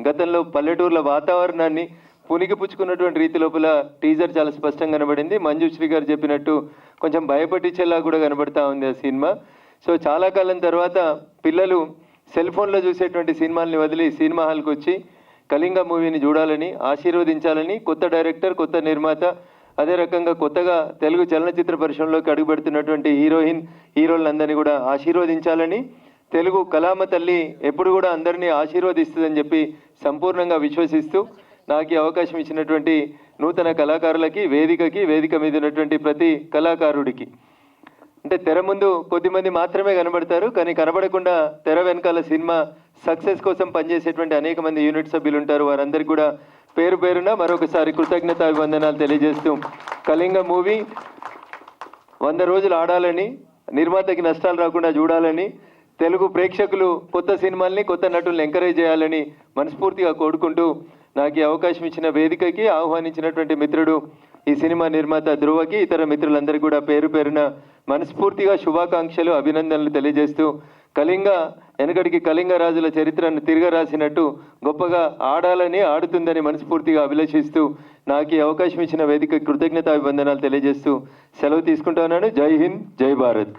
గతంలో పల్లెటూర్ల వాతావరణాన్ని పుణికిపుచ్చుకున్నటువంటి రీతి లోపల టీజర్ చాలా స్పష్టంగా కనబడింది. మంజుశ్రీ గారు చెప్పినట్టు కొంచెం భయపట్టించేలా కూడా కనబడతా ఉంది ఆ సినిమా. సో చాలా కాలం తర్వాత పిల్లలు సెల్ ఫోన్లో చూసేటువంటి సినిమాల్ని వదిలి సినిమా హాల్కి వచ్చి కళింగ మూవీని చూడాలని, ఆశీర్వదించాలని కొత్త డైరెక్టర్, కొత్త నిర్మాత, అదే రకంగా కొత్తగా తెలుగు చలనచిత్ర పరిశ్రమలోకి అడుగుపెడుతున్నటువంటి హీరోలందరినీ కూడా ఆశీర్వదించాలని, తెలుగు కళామ తల్లి ఎప్పుడు కూడా అందరినీ ఆశీర్వదిస్తుందని చెప్పి సంపూర్ణంగా విశ్వసిస్తూ నాకు ఈ అవకాశం ఇచ్చినటువంటి నూతన కళాకారులకి, వేదిక మీద ఉన్నటువంటి ప్రతి కళాకారుడికి, అంటే తెర ముందు కొద్దిమంది మాత్రమే కనబడతారు, కానీ కనబడకుండా తెర వెనకాల సినిమా సక్సెస్ కోసం పనిచేసేటువంటి అనేక మంది యూనిట్ సభ్యులు ఉంటారు. వారందరికీ కూడా పేరు పేరున మరొకసారి కృతజ్ఞతాభివందనాలు తెలియజేస్తూ, కళింగ మూవీ 100 రోజులు ఆడాలని, నిర్మాతకి నష్టాలు రాకుండా చూడాలని, తెలుగు ప్రేక్షకులు కొత్త సినిమాల్ని, కొత్త నటుల్ని ఎంకరేజ్ చేయాలని మనస్ఫూర్తిగా కోరుకుంటూ, నాకు ఈ అవకాశం ఇచ్చిన వేదికకి ఆహ్వానించినటువంటి మిత్రుడు ఈ సినిమా నిర్మాత ధ్రువకి, ఇతర మిత్రులందరికీ కూడా పేరు పేరున మనస్ఫూర్తిగా శుభాకాంక్షలు, అభినందనలు తెలియజేస్తూ, కళింగ వెనకటికి కళింగ రాజుల చరిత్రను తిరగరాసినట్టు గొప్పగా ఆడాలని, ఆడుతుందని మనస్ఫూర్తిగా అభిలషిస్తూ, నాకు ఈ అవకాశం ఇచ్చిన వేదిక కృతజ్ఞతాభివందనాలు తెలియజేస్తూ సెలవు తీసుకుంటున్నాను. జై హింద్, జై భారత్.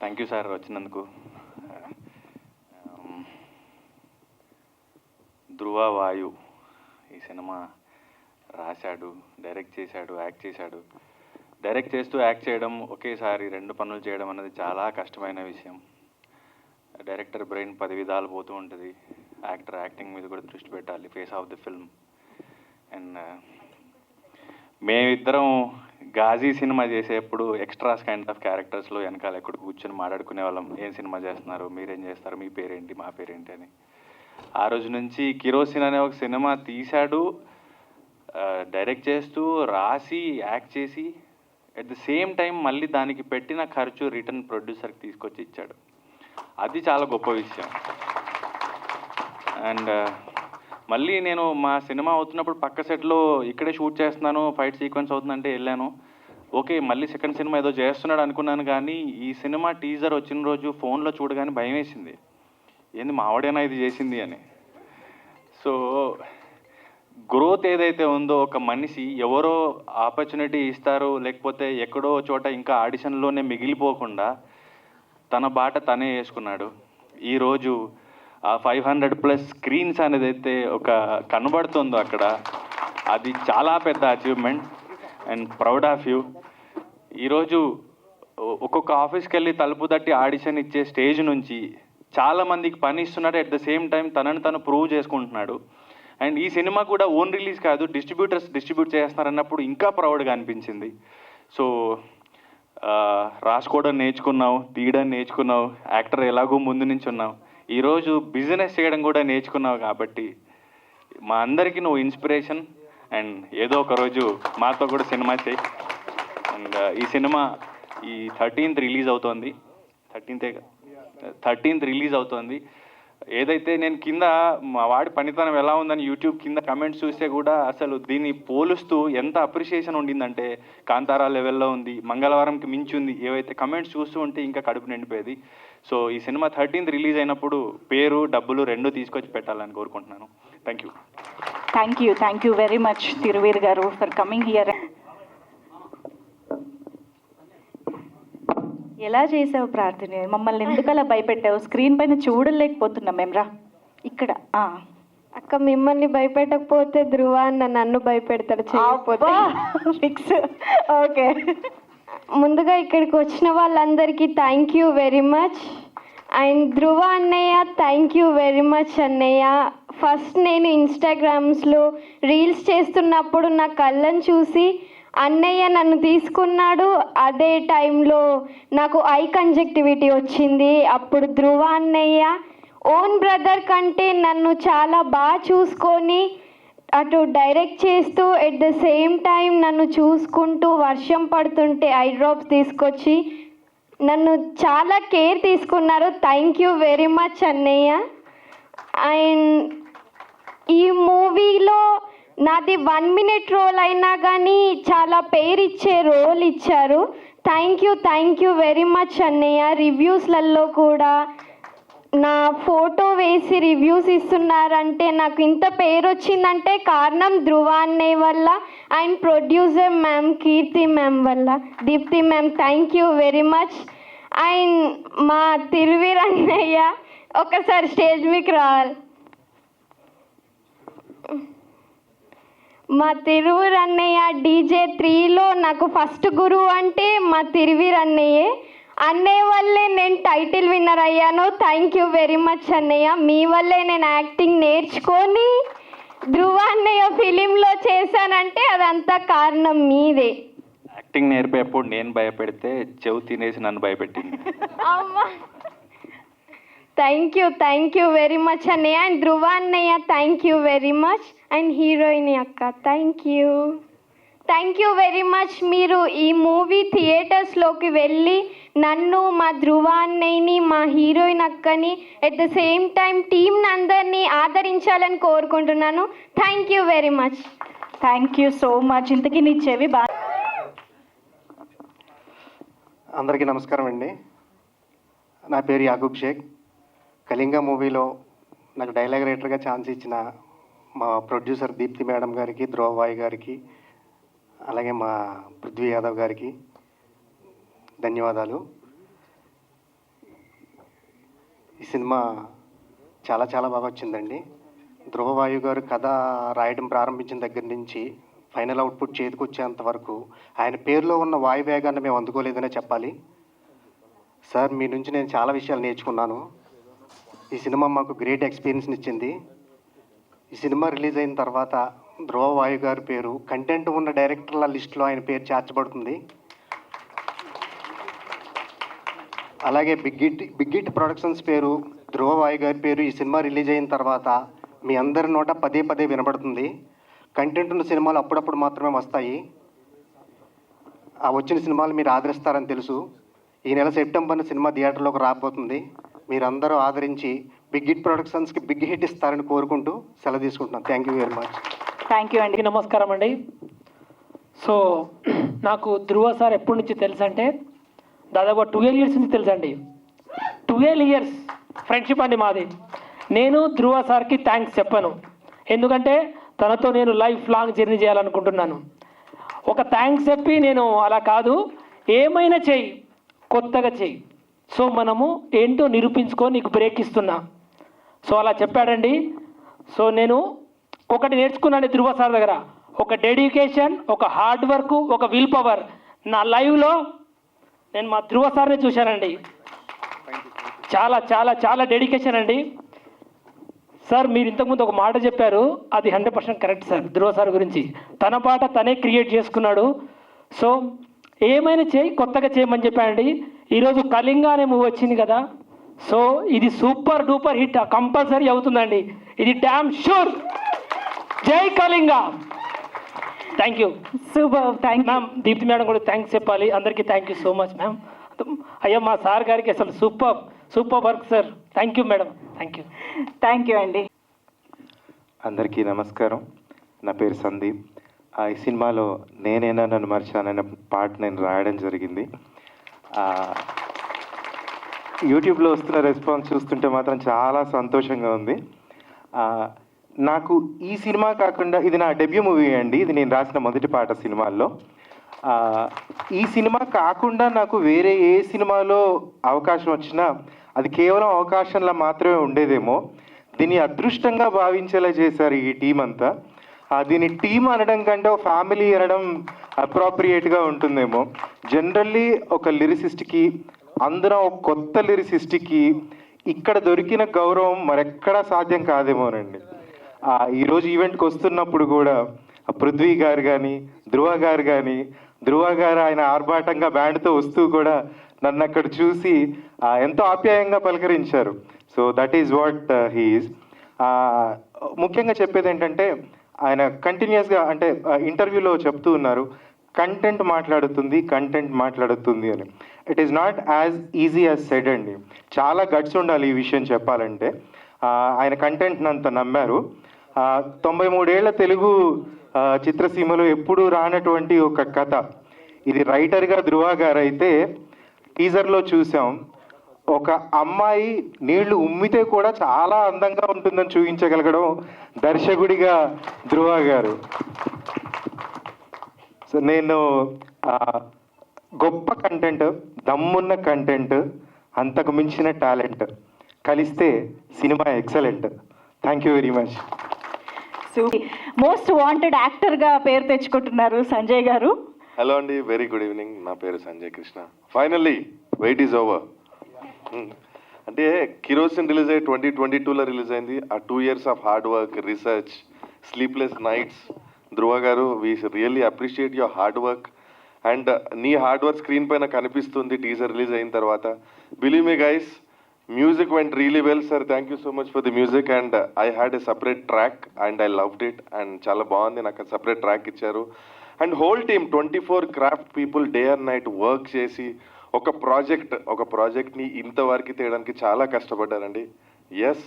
థ్యాంక్ యూ సార్ వచ్చినందుకు. ధ్రువ వాయు ఈ సినిమా రాశాడు, డైరెక్ట్ చేశాడు, యాక్ట్ చేశాడు. డైరెక్ట్ చేస్తూ యాక్ట్ చేయడం, ఒకేసారి 2 పనులు చేయడం అనేది చాలా కష్టమైన విషయం. డైరెక్టర్ బ్రెయిన్ 10 విధాలు పోతూ ఉంటుంది. యాక్టర్ యాక్టింగ్ మీద కూడా దృష్టి పెట్టాలి, face of the film. And మేమిద్దరం గాజీ సినిమా చేసేప్పుడు ఎక్స్ట్రాస్ కైండ్ ఆఫ్ క్యారెక్టర్స్లో వెనకాల ఎక్కడ కూర్చొని మాట్లాడుకునే వాళ్ళం. ఏం సినిమా చేస్తున్నారు, మీరేం చేస్తారు, మీ పేరేంటి, మా పేరేంటి అని. ఆ రోజు నుంచి కిరోసిన్ అనే ఒక సినిమా తీశాడు, డైరెక్ట్ చేస్తూ, రాసి, యాక్ట్ చేసి, అట్ ది సేమ్ టైం మళ్ళీ దానికి పెట్టిన ఖర్చు రిటర్న్ ప్రొడ్యూసర్కి తీసుకొచ్చి ఇచ్చాడు. అది చాలా గొప్ప విషయం. అండ్ మళ్ళీ నేను మా సినిమా అవుతున్నప్పుడు పక్క సెట్లో ఇక్కడే షూట్ చేస్తున్నాను, ఫైట్ సీక్వెన్స్ అవుతుందంటే వెళ్ళాను. ఓకే, మళ్ళీ సెకండ్ సినిమా ఏదో చేస్తున్నాడు అనుకున్నాను, కానీ ఈ సినిమా టీజర్ వచ్చిన రోజు ఫోన్లో చూడగానే భయం వేసింది. ఏంది మావాడేనా ఇది చేసింది అని. సో గ్రోత్ ఏదైతే ఉందో, ఒక మనిషి ఎవరో ఆపర్చునిటీ ఇస్తారు, లేకపోతే ఎక్కడో చోట ఇంకా ఆడిషన్లోనే మిగిలిపోకుండా తన బాట తనే వేసుకున్నాడు. ఈరోజు ఆ 500+ స్క్రీన్స్ అనేది అయితే ఒక కనబడుతుందో అక్కడ, అది చాలా పెద్ద achievement and proud of you. ఈరోజు ఒక్కొక్క ఆఫీస్కి వెళ్ళి తలుపు తట్టి ఆడిషన్ ఇచ్చే స్టేజ్ నుంచి చాలామందికి పని ఇస్తున్నాడు, అట్ ద సేమ్ టైం తనని తను ప్రూవ్ చేసుకుంటున్నాడు. అండ్ ఈ సినిమా కూడా ఓన్ రిలీజ్ కాదు, డిస్ట్రిబ్యూటర్స్ డిస్ట్రిబ్యూట్ చేస్తున్నారన్నప్పుడు ఇంకా ప్రౌడ్గా అనిపించింది. సో రాసుకోవడం నేర్చుకున్నావు, తీయడం నేర్చుకున్నావు, యాక్టర్ ఎలాగో ముందు నుంచి ఉన్నావు, ఈరోజు బిజినెస్ చేయడం కూడా నేర్చుకున్నావు. కాబట్టి మా అందరికీ నువ్వు ఇన్స్పిరేషన్. అండ్ ఏదో ఒక రోజు మాతో కూడా సినిమా చేయి. అండ్ ఈ సినిమా ఈ 13th రిలీజ్ అవుతోంది. 13th రిలీజ్ అవుతోంది. ఏదైతే నేను కింద మా వాడి పనితనం ఎలా ఉందని యూట్యూబ్ కింద కమెంట్స్ చూస్తే కూడా అసలు దీన్ని పోలుస్తూ ఎంత అప్రిషియేషన్ ఉండిందంటే, కాంతారా లెవెల్లో ఉంది, మంగళవారంకి మించి ఉంది, ఏవైతే కమెంట్స్ చూస్తూ ఉంటే ఇంకా కడుపు నిండిపోయేది. సో ఈ సినిమా 13th రిలీజ్ అయినప్పుడు పేరు, డబ్బులు 2 తీసుకొచ్చి పెట్టాలని కోరుకుంటున్నాను. Thank you. Thank you very much Thiruveer గారు ఫర్ కమింగ్ హియర్. ఎలా చేసావు ప్రార్థన? మమ్మల్ని ఎందుకు అలా భయపెట్టావు? స్క్రీన్ పైన చూడలేకపోతున్నాం మేము. రా ఇక్కడ. అక్క మిమ్మల్ని భయపెట్టకపోతే ధ్రువ అన్న నన్ను భయపెడతాడు చేయకపోతే. ఫిక్స్. ఓకే. ముందుగా ఇక్కడికి వచ్చిన వాళ్ళందరికీ thank you very much. And Dhruva అన్నయ్య థ్యాంక్ యూ వెరీ మచ్ అన్నయ్య. ఫస్ట్ నేను ఇన్స్టాగ్రామ్స్లో రీల్స్ చేస్తున్నప్పుడు నా కళ్ళని చూసి అన్నయ్య నన్ను తీసుకున్నాడు. అదే టైంలో నాకు ఐ కంజక్టివిటీ వచ్చింది. అప్పుడు ధ్రువ అన్నయ్య ఓన్ బ్రదర్ కంటే నన్ను చాలా బాగా చూసుకొని అటు డైరెక్ట్ చేస్తూ ఎట్ ద సేమ్ టైం నన్ను చూసుకుంటూ వర్షం పడుతుంటే ఐ డ్రాప్స్ తీసుకొచ్చి నన్ను చాలా కేర్ తీసుకున్నారు. థ్యాంక్ యూ వెరీ మచ్ అన్నయ్య. అండ్ ఈ మూవీలో నాది 1 minute రోల్ అయినా కానీ చాలా పేరు ఇచ్చే రోల్ ఇచ్చారు. థ్యాంక్ యూ వెరీ మచ్ అన్నయ్య. రివ్యూస్లలో కూడా నా ఫోటో వేసి రివ్యూస్ ఇస్తున్నారంటే నాకు ఇంత పేరు వచ్చిందంటే కారణం ధ్రువ అన్నయ్య వల్ల and producer ma'am Keerthi ma'am వల్ల. Deepthi ma'am thank you very much. And మా తిరువీర్ అన్నయ్య ఒకసారి స్టేజ్ మీకు రావాలి. మా తిరువీర్ అన్నయ్య DJ3లో నాకు ఫస్ట్ గురువు అంటే మా తిరువీర్ అన్నయ్యే. అన్నయ్య వల్లే నేను టైటిల్ విన్నర్ అయ్యాను. థ్యాంక్ యూ వెరీ మచ్ అన్నయ్య. మీ వల్లే నేను యాక్టింగ్ నేర్చుకొని ధ్రువ అన్నయ్య ఫిలింలో చేశానంటే అదంతా కారణం మీదే. యాక్టింగ్ నేర్పేప్పుడు నేను భయపెడితే చెవు తినేసి నన్ను భయపెట్టింది. అమ్మా థ్యాంక్ యూ వెరీ మచ్ అన్నయ్య. అండ్ ధ్రువ అన్నయ్య thank you very much. And heroine అక్క థ్యాంక్ యూ వెరీ మచ్. మీరు ఈ మూవీ థియేటర్స్లోకి వెళ్ళి నన్ను, మా ధ్రువ అన్నయ్యని, మా హీరోయిన్ అక్కని ఎట్ ద సేమ్ టైం టీంని అందరినీ ఆదరించాలని కోరుకుంటున్నాను. Thank you very much. Thank you so much. ఇంతకీ నీ చెవి బాగా. అందరికీ నమస్కారం అండి. నా పేరు యాగూబ్ షేక్. కళింగ మూవీలో నాకు డైలాగ్ రైటర్గా ఛాన్స్ ఇచ్చిన మా ప్రొడ్యూసర్ దీప్తి మేడం గారికి, ధ్రువవాయి గారికి, అలాగే మా పృథ్వీ యాదవ్ గారికి ధన్యవాదాలు. ఈ సినిమా చాలా చాలా బాగా వచ్చిందండి. ధ్రువవాయు గారు కథ రాయడం ప్రారంభించిన దగ్గర నుంచి ఫైనల్ అవుట్పుట్ చేతికి వచ్చేంత వరకు ఆయన పేరులో ఉన్న వాయువేగాన్ని మేము అందుకోలేదనే చెప్పాలి. సార్, మీ నుంచి నేను చాలా విషయాలు నేర్చుకున్నాను. ఈ సినిమా మాకు గ్రేట్ ఎక్స్పీరియన్స్ని ఇచ్చింది. ఈ సినిమా రిలీజ్ అయిన తర్వాత ధ్రువవాయు గారి పేరు కంటెంట్ ఉన్న డైరెక్టర్ల లిస్టులో ఆయన పేరు చేర్చబడుతుంది. అలాగే బిగ్ హిట్ ప్రొడక్షన్స్ పేరు, ధ్రువవాయు గారి పేరు ఈ సినిమా రిలీజ్ అయిన తర్వాత మీ అందరి నోట పదే పదే వినబడుతుంది. కంటెంట్ ఉన్న సినిమాలు అప్పుడప్పుడు మాత్రమే వస్తాయి. ఆ వచ్చిన సినిమాలు మీరు ఆదరిస్తారని తెలుసు. ఈ నెల సెప్టెంబర్న సినిమా థియేటర్లోకి రాబోతుంది. మీరందరూ ఆదరించి బిగ్ హిట్ ప్రొడక్షన్స్కి బిగ్ హిట్ ఇస్తారని కోరుకుంటూ సెలవు తీసుకుంటున్నాను. Thank you very much. Thank you అండి. నమస్కారం అండి. సో నాకు ధ్రువ సార్ ఎప్పటి నుంచి తెలుసు అంటే దాదాపు 12 years నుంచి తెలుసు అండి. 12 years ఫ్రెండ్షిప్ అండి మాది. నేను ధ్రువ సార్కి థ్యాంక్స్ చెప్పాను, ఎందుకంటే తనతో నేను లైఫ్ లాంగ్ జర్నీ చేయాలనుకుంటున్నాను. ఒక థ్యాంక్స్ చెప్పి నేను అలా కాదు, ఏమైనా చెయ్యి, కొత్తగా చెయ్యి, సో మనము ఏంటో నిరూపించుకో, నీకు బ్రేక్ ఇస్తున్నా, సో అలా చెప్పాడండి. సో నేను ఒకటి నేర్చుకున్నాను ధ్రువ సార్ దగ్గర, ఒక డెడికేషన్, ఒక హార్డ్ వర్క్, ఒక విల్ పవర్. నా లైవ్లో నేను మా ధ్రువ సార్ని చూశానండి. చాలా చాలా చాలా డెడికేషన్ అండి. సార్ మీరు ఇంతకుముందు ఒక మాట చెప్పారు, అది 100% కరెక్ట్ సార్. ధ్రువ సార్ గురించి తన పాట తనే క్రియేట్ చేసుకున్నాడు. సో ఏమైనా చేయి, కొత్తగా చేయమని చెప్పానండి. ఈరోజు కళింగ అనే మూవీ వచ్చింది కదా, సో ఇది సూపర్ డూపర్ హిట్ కంపల్సరీ అవుతుందండి, ఇది damn sure. Jai Kalinga. Thank you. Super. Thank you ma'am. Deepti madam కూడా థ్యాంక్స్ చెప్పాలి. అందరికీ thank you so much ma'am. అయ్యా మా సార్ గారికి అసలు super work sir. Thank you madam. Thank you అండి. అందరికీ నమస్కారం. నా పేరు సందీప్. ఈ సినిమాలో నేనైనా నన్ను మర్చానన్న పాట నేను రాయడం జరిగింది. యూట్యూబ్లో వస్తున్న రెస్పాన్స్ చూస్తుంటే మాత్రం చాలా సంతోషంగా ఉంది. నాకు ఈ సినిమా కాకుండా ఇది నా డెబ్యూ మూవీ అండి. ఇది నేను రాసిన మొదటి పాట సినిమాల్లో. ఈ సినిమా కాకుండా నాకు వేరే ఏ సినిమాలో అవకాశం వచ్చినా అది కేవలం అవకాశంలా మాత్రమే ఉండేదేమో. దీన్ని అదృష్టంగా భావించేలా చేశారు ఈ టీం అంతా. దీన్ని టీం అనడం కంటే ఒక ఫ్యామిలీ అనడం అప్రోప్రియేట్గా ఉంటుందేమో. జనరల్లీ ఒక లిరిసిస్ట్కి, అందులో ఒక కొత్త లిరిసిస్ట్కి ఇక్కడ దొరికిన గౌరవం మరెక్కడా సాధ్యం కాదేమోనండి. ఈరోజు ఈవెంట్కి వస్తున్నప్పుడు కూడా పృథ్వీ గారు కానీ, ధ్రువ గారు ఆయన ఆర్భాటంగా బ్యాండ్తో వస్తూ కూడా నన్ను అక్కడ చూసి ఎంతో ఆప్యాయంగా పలకరించారు. So that is what he is. ముఖ్యంగా చెప్పేది ఏంటంటే, ఆయన కంటిన్యూస్గా అంటే ఇంటర్వ్యూలో చెప్తూ ఉన్నారు, కంటెంట్ మాట్లాడుతుంది అని. It is not as easy as said అండి. చాలా గట్స్ ఉండాలి ఈ విషయం చెప్పాలంటే. ఆయన కంటెంట్ని అంత నమ్మారు. 93 ఏళ్ల తెలుగు చిత్రసీమలో ఎప్పుడూ రానటువంటి ఒక కథ. ఇది రైటర్గా ధ్రువ గారు అయితే, టీజర్లో చూసాం, ఒక అమ్మాయి నీళ్లు ఉమ్మితే కూడా చాలా అందంగా ఉంటుందని చూపించగలగడం దర్శకుడిగా ధ్రువ గారు. సో నేను గొప్ప కంటెంట్, దమ్మున్న కంటెంట్, అంతకు మించిన టాలెంట్ కలిస్తే cinema excellent. Thank you very much. Most wanted యాక్టర్గా పేరు తెచ్చుకుంటున్నారు సంజయ్ గారు. హలో అండి, వెరీ గుడ్ ఈవినింగ్. నా పేరు Sanjay Krishna. Finally wait is over. అంటే కిరోసిన్ రిలీజ్ అయ్యి 2022లో రిలీజ్ అయింది. ఆ 2 years of hard work, research, sleepless nights. Dhruva గారు, we really appreciate your hard work. And నీ హార్డ్ వర్క్ స్క్రీన్ పైన కనిపిస్తుంది టీజర్ రిలీజ్ అయిన తర్వాత. Believe me guys, music went really well sir. Thank you so much for the music. And I had a separate track and I loved it. And చాలా బాగుంది, నాకు separate track ఇచ్చారు. And whole team 24 craft people day and night work చేసి ఒక ప్రాజెక్ట్ని ఇంతవరకు తేయడానికి చాలా కష్టపడ్డారండి. Yes,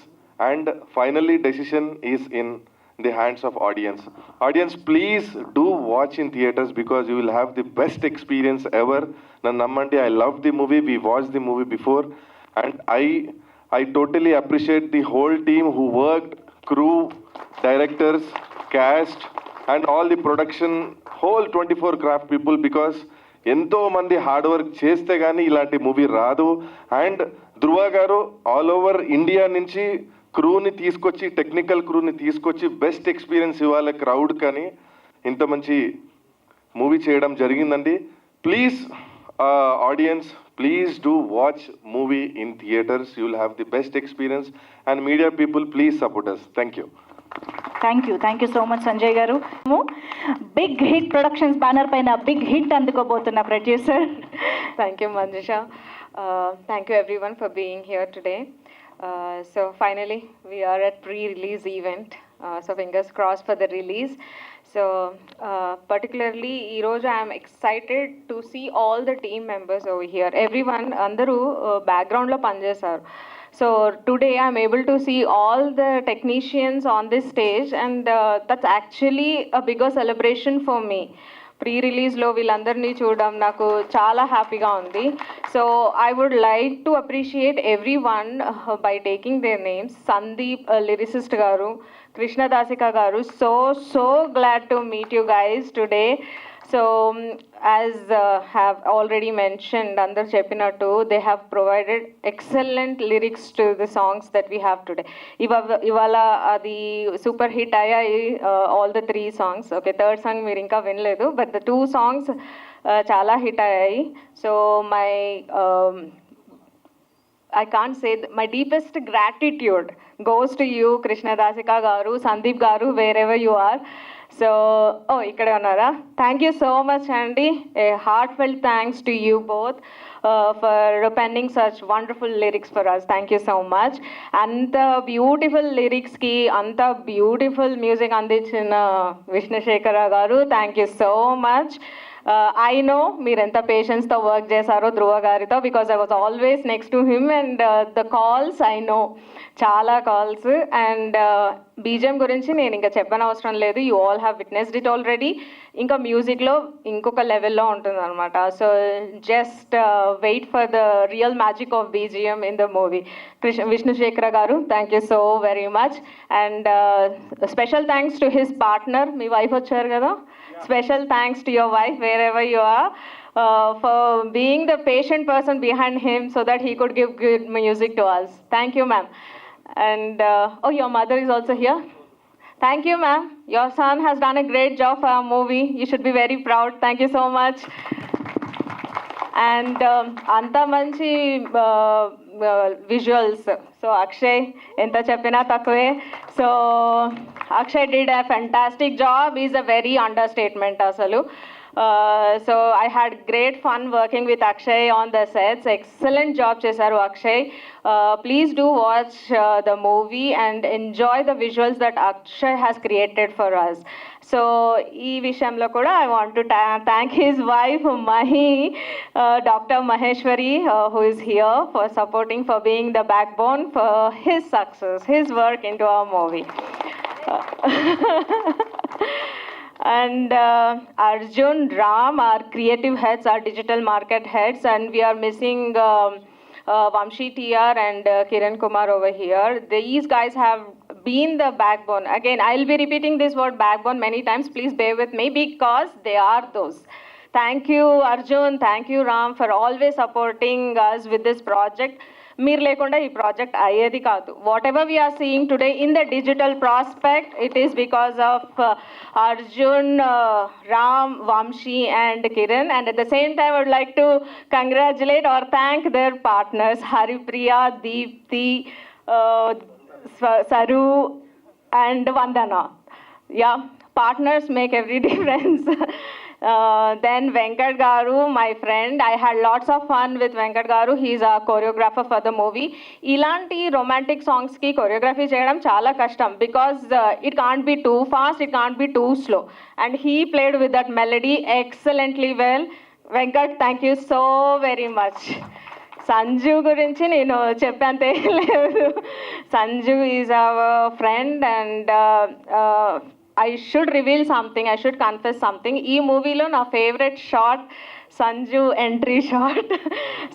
and finally decision is in the hands of audience. Audience, please do watch in theatres because you will have the best experience ever. నన్ను నమ్మండి, I love the movie. We watch the movie before. And I totally appreciate the whole team who worked, crew, directors, cast, and all the production, whole 24 craft people, because ఎంతో మంది hard work చేస్తే కానీ ఇలాంటి movie రాదు. And ధ్రువ గారు all over India నుంచి క్రూని తీసుకొచ్చి, technical క్రూని తీసుకొచ్చి బెస్ట్ ఎక్స్పీరియన్స్ ఇవ్వాలి క్రౌడ్ కానీ ఇంత మంచి మూవీ చేయడం జరిగిందండి. Please audience, please do watch movie in theaters. You will have the best experience. And media people, please support us. Thank you. Thank you so much Sanjay గారు. Big hit productions banner పైన big hit అందుకోబోతున్న producer. Thank you, Manjusha. Thank you everyone for being here today. So finally, we are at pre-release event. So fingers crossed for the release. So particularly, Iroja, I am excited to see all the team members over here. Everyone, andaru background lo panchesaru. So today I'm able to see all the technicians on this stage, and that's actually a bigger celebration for me. ప్రీ-రిలీజ్లో వీళ్ళందరినీ చూడడం నాకు చాలా హ్యాపీగా ఉంది. So I would like to appreciate everyone by taking their names. Sandeep lyricist గారు, కృష్ణదాసిక గారు, so glad to meet you guys today. So as have already mentioned, అందరు చెప్పినట్టు, they have provided excellent lyrics to the songs that we have today. ఇవాళ అది super hit అయ్యాయి, all the 3 songs. Okay, third song మీరు ఇంకా వినలేదు, but the 2 songs చాలా hit అయ్యాయి. So I can't say my deepest gratitude goes to you, Krishnadasika garu, Sandeep garu, wherever you are. So, ikkade unnara. Thank you so much, Andy. A heartfelt thanks to you both for penning such wonderful lyrics for us. Thank you so much. Anta beautiful lyrics ki, anta beautiful music andichina Vishnu Shekhara garu. Thank you so much. I know మీరు ఎంత పేషెన్స్తో work చేశారో ధ్రువ గారితో, because I was always next to him. And the calls, I know చాలా calls. And BGM గురించి నేను ఇంకా చెప్పనవసరం లేదు, you all have witnessed it already. ఇంకా మ్యూజిక్లో ఇంకొక లెవెల్లో ఉంటుంది అనమాట. So just wait for the real magic of BGM in the movie. Vishnu Sekhara గారు, thank you so very much. And special thanks to his partner. మీ వైఫ్ వచ్చారు కదా, Special thanks to your wife, wherever you are, for being the patient person behind him so that he could give good music to us. Thank you, ma'am. And, oh, your mother is also here. Thank you, ma'am. Your son has done a great job for our movie. You should be very proud. Thank you so much. And అంత మంచి visuals. So Akshay ఎంత చెప్పినా తక్కువే. So Akshay did a fantastic job is a very understatement అసలు. So I had great fun working with Akshay on the sets. Excellent job చేశారు Akshay. Please do watch the movie and enjoy the visuals that Akshay has created for us. So ఈ విషయంలో కూడా I want to thank his wife Mahi, doctor Maheshwari, who is here for supporting, for being the back bone for his success, his work in to our movie. And Arjun, Ram, our creative heads, our digital market heads, and we are missing Vamshi TR and Kiran Kumar over here. These guys have been the backbone. Again, I'll be repeating this word backbone many times. Please bear with me because they are those. Thank you, Arjun. Thank you, Ram, for always supporting us with this project. మీరు లేకుండా ఈ project అయ్యేది కాదు. Whatever we're seeing today in the digital prospect, it is because of Arjun, Ram, Vamshi and Kiran. And at the same time I would like to congratulate or thank their partners Haripriya, Deepti, Saru and Vandana. Yeah, partners make every difference. Then Venkat Garu, my friend, I had lots of fun with Venkat Garu. He's a choreographer for the movie. Ilanti romantic songs ki choreography cheyadam chala kashtam because it can't be too fast, it can't be too slow. And he played with that melody excellently well. Venkat, thank you so very much. Sanju గురించి నేను చెప్పంతే లేదు. Sanju is our friend and I should reveal something, I should confess something. ఈ మూవీలో నా favourite shot Sanju entry shot.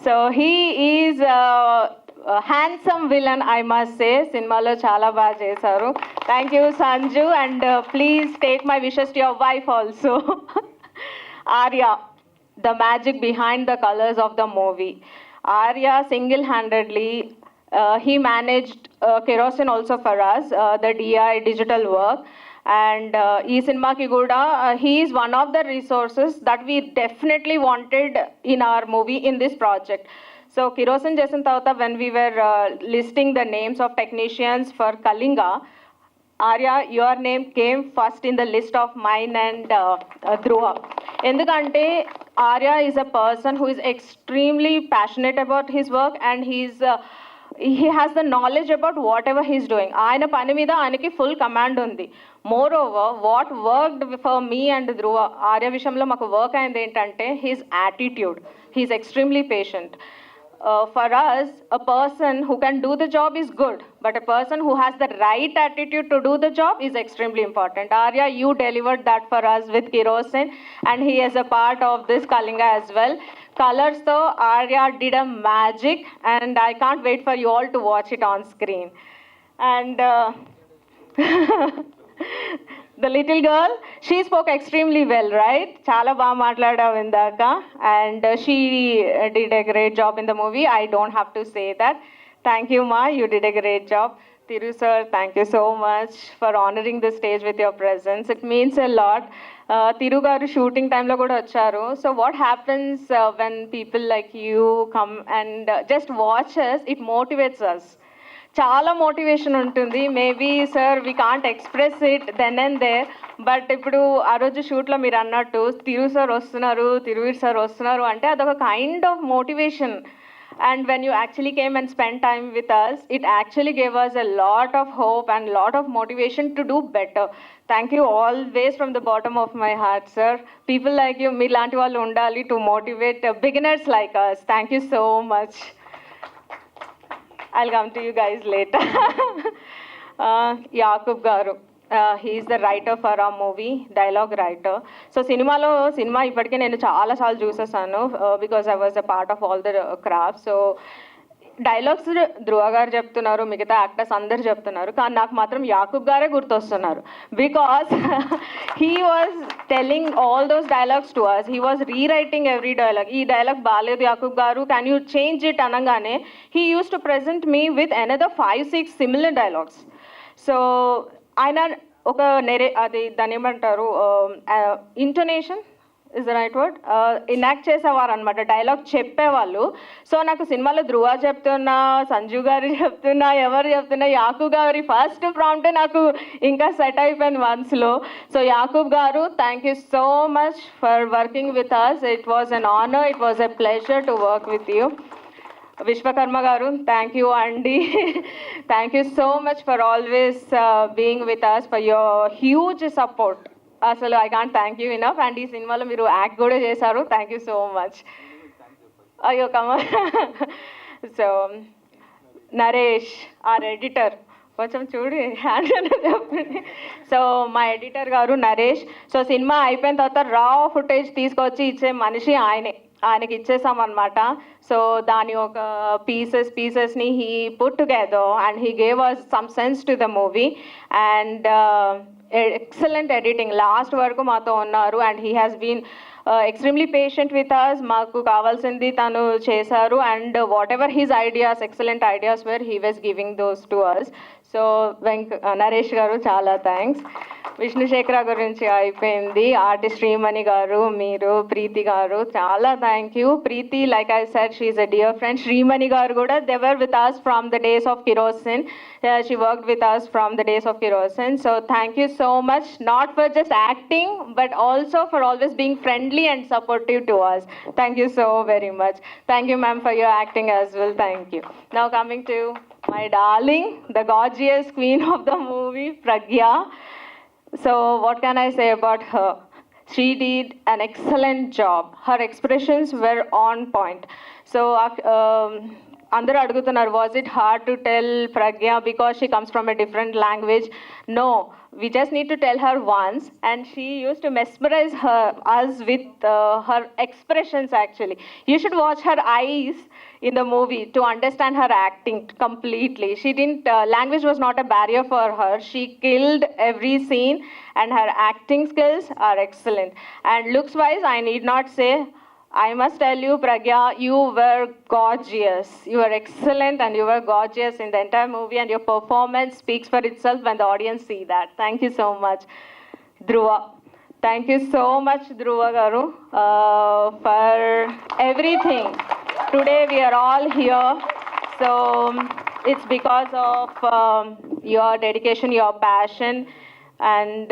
So he is handsome villain I must say. సినిమాలో చాలా బాగా చేశారు. Thank you Sanju and please take my wishes to your wife also. Arya, the magic behind the colors of the movie. Arya single-handedly, he managed kerosene also for us, the DI digital work. And ee cinema ki kuda he is one of the resources that we definitely wanted in our movie, in this project. So kerosene chesin tarvata when we were listing the names of technicians for Kalinga, Arya, your name came first in the list of mine and Dhruva. Endukante Arya is a person who is extremely passionate about his work and he has the knowledge about whatever he's doing. Ayana pani meeda ayanaki full command undi. Moreover, what worked for me and Dhruva, Arya vishamlo maku work ayindi entante his attitude. He's extremely patient. For us, a person who can do the job is good, but a person who has the right attitude to do the job is extremely important. Arya, you delivered that for us with kerosene, and he is a part of this Kalinga as well. Colors though, Arya did a magic, and I can't wait for you all to watch it on screen. And the little girl, she spoke extremely well, right? Chala ba matladav indaka, and she did a great job in the movie. I don't have to say that. Thank you, Ma, you did a great job. Thiru sir, thank you so much for honoring the stage with your presence. It means a lot. Thiru garu shooting time lo kuda vacharu. So what happens when people like you come and just watch us, it motivates us. చాలా motivation ఉంటుంది. Maybe sir we can't express it then and there, but ఇప్పుడు ఆ రోజు షూట్లో మీరు అన్నట్టు తిరు sir వస్తున్నారు, Thiruveer sir వస్తున్నారు అంటే అదొక kind of motivation. And when you actually came and spent time with us, it actually gave us a lot of hope and lot of motivation to do better. Thank you always from the bottom of my heart, sir. People like you, మీలాంటి వాళ్ళు ఉండాలి to motivate beginners like us. Thank you so much. I'll come to you guys later. Yakub Garu. He is the writer for our movie, dialogue writer. So cinema ఇప్పటికే నేను చాలా సార్లు చూసేసాను because I was a part of all the crafts. So dialogues Dhruva గారు చెప్తున్నారు, మిగతా actors అందరు చెప్తున్నారు, కానీ నాకు మాత్రం యాకూబ్ గారే గుర్తొస్తున్నారు. Because he was telling all those dialogues to us, he was rewriting every dialogue. ఈ డైలాగ్ బాగాలేదు యాకూబ్ గారు, క్యాన్ యూ చేంజ్ ఇట్ అనగానే he use to present me with another 5-6 similar dialogues. So ఆయన ఒక అది దాన్ని ఏమంటారు, intonation is the right word, enact చేసేవారు అనమాట, డైలాగ్ చెప్పేవాళ్ళు. సో నాకు సినిమాలో ధ్రువ చెప్తున్నా, సంజు గారు చెప్తున్నా, ఎవరు చెప్తున్నా, యాకూబ్ గారి ఫస్ట్ ప్రాంప్టే నాకు ఇంకా సెట్ అయిపోయింది మనసులో. సో యాకూబ్ గారు, thank you so much for working with us. It was an honour, it was a pleasure to work with you. Vishwakarma గారు, థ్యాంక్ యూ అండి. Thank you so much for always being with us, for your huge support. అసలు I can't thank you enough. And ఈ సినిమాలో మీరు act కూడా చేశారు, thank you so much. అయ్యో కమ. సో నరేష్, ఆర్ ఎడిటర్, కొంచెం చూడు హ్యాండ్ చెప్పండి. సో మా ఎడిటర్ గారు నరేష్. సో సినిమా అయిపోయిన తర్వాత రా ఫుటేజ్ తీసుకొచ్చి ఇచ్చే మనిషి ఆయనకి ఇచ్చేసామన్నమాట. సో దాని ఒక పీసెస్ని he put together and he gave us some sense to the movie. And excellent editing, last వరకు మాతో ఉన్నారు. And he has been extremely patient with us. మాకు కావాల్సింది తను చేశారు. And whatever his ideas, excellent ideas were he was giving those to us. So Naresh గారు చాలా thanks. విష్ణుశేఖర గురించి అయిపోయింది. ఆర్టిస్ట్ శ్రీమణి గారు, మీరు, ప్రీతి గారు, చాలా thank you. Preethi, like I said, she is a dear friend. Sreemani గారు కూడా, they were with us from the days of Kerosene. She worked with us from the days of Kerosene. So thank you so much, not for just acting, but also for always being friendly and supportive to us. Thank you so very much. Thank you, ma'am, for your acting as well. Thank you. Now coming to my darling, the gorgeous queen of the movie, Pragya. So what can I say about her? She did an excellent job. Her expressions were on point. So అందరూ అడుగుతున్నారు, was it hard to tell Pragya because she comes from a different language? No, we just need to tell her once, and she used to mesmerize us with her expressions. Actually, you should watch her eyes in the movie to understand her acting completely. She didn't, language was not a barrier for her. She killed every scene, and her acting skills are excellent. And looks wise, I need not say, I must tell you, Pragya, you were gorgeous. You were excellent and you were gorgeous in the entire movie, and your performance speaks for itself when the audience see that. Thank you so much. Dhruva. Thank you so much, Dhruva Garu, for everything. Today we are all here. So it's because of your dedication, your passion, and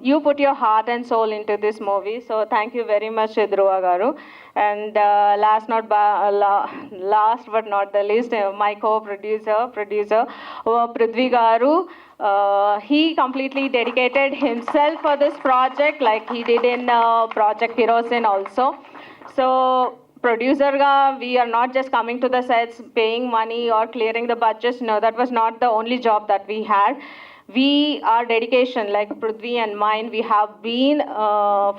you put your heart and soul into this movie. So thank you very much, Dhruva Garu. And last but not the least, my co-producer, Prithvi Garu. He completely dedicated himself for this project, like he did in Project Kerosene also. So producer ga, we are not just coming to the sets, paying money or clearing the budgets. No, that was not the only job that we had. We, our dedication, like Prithvi and mine, we have been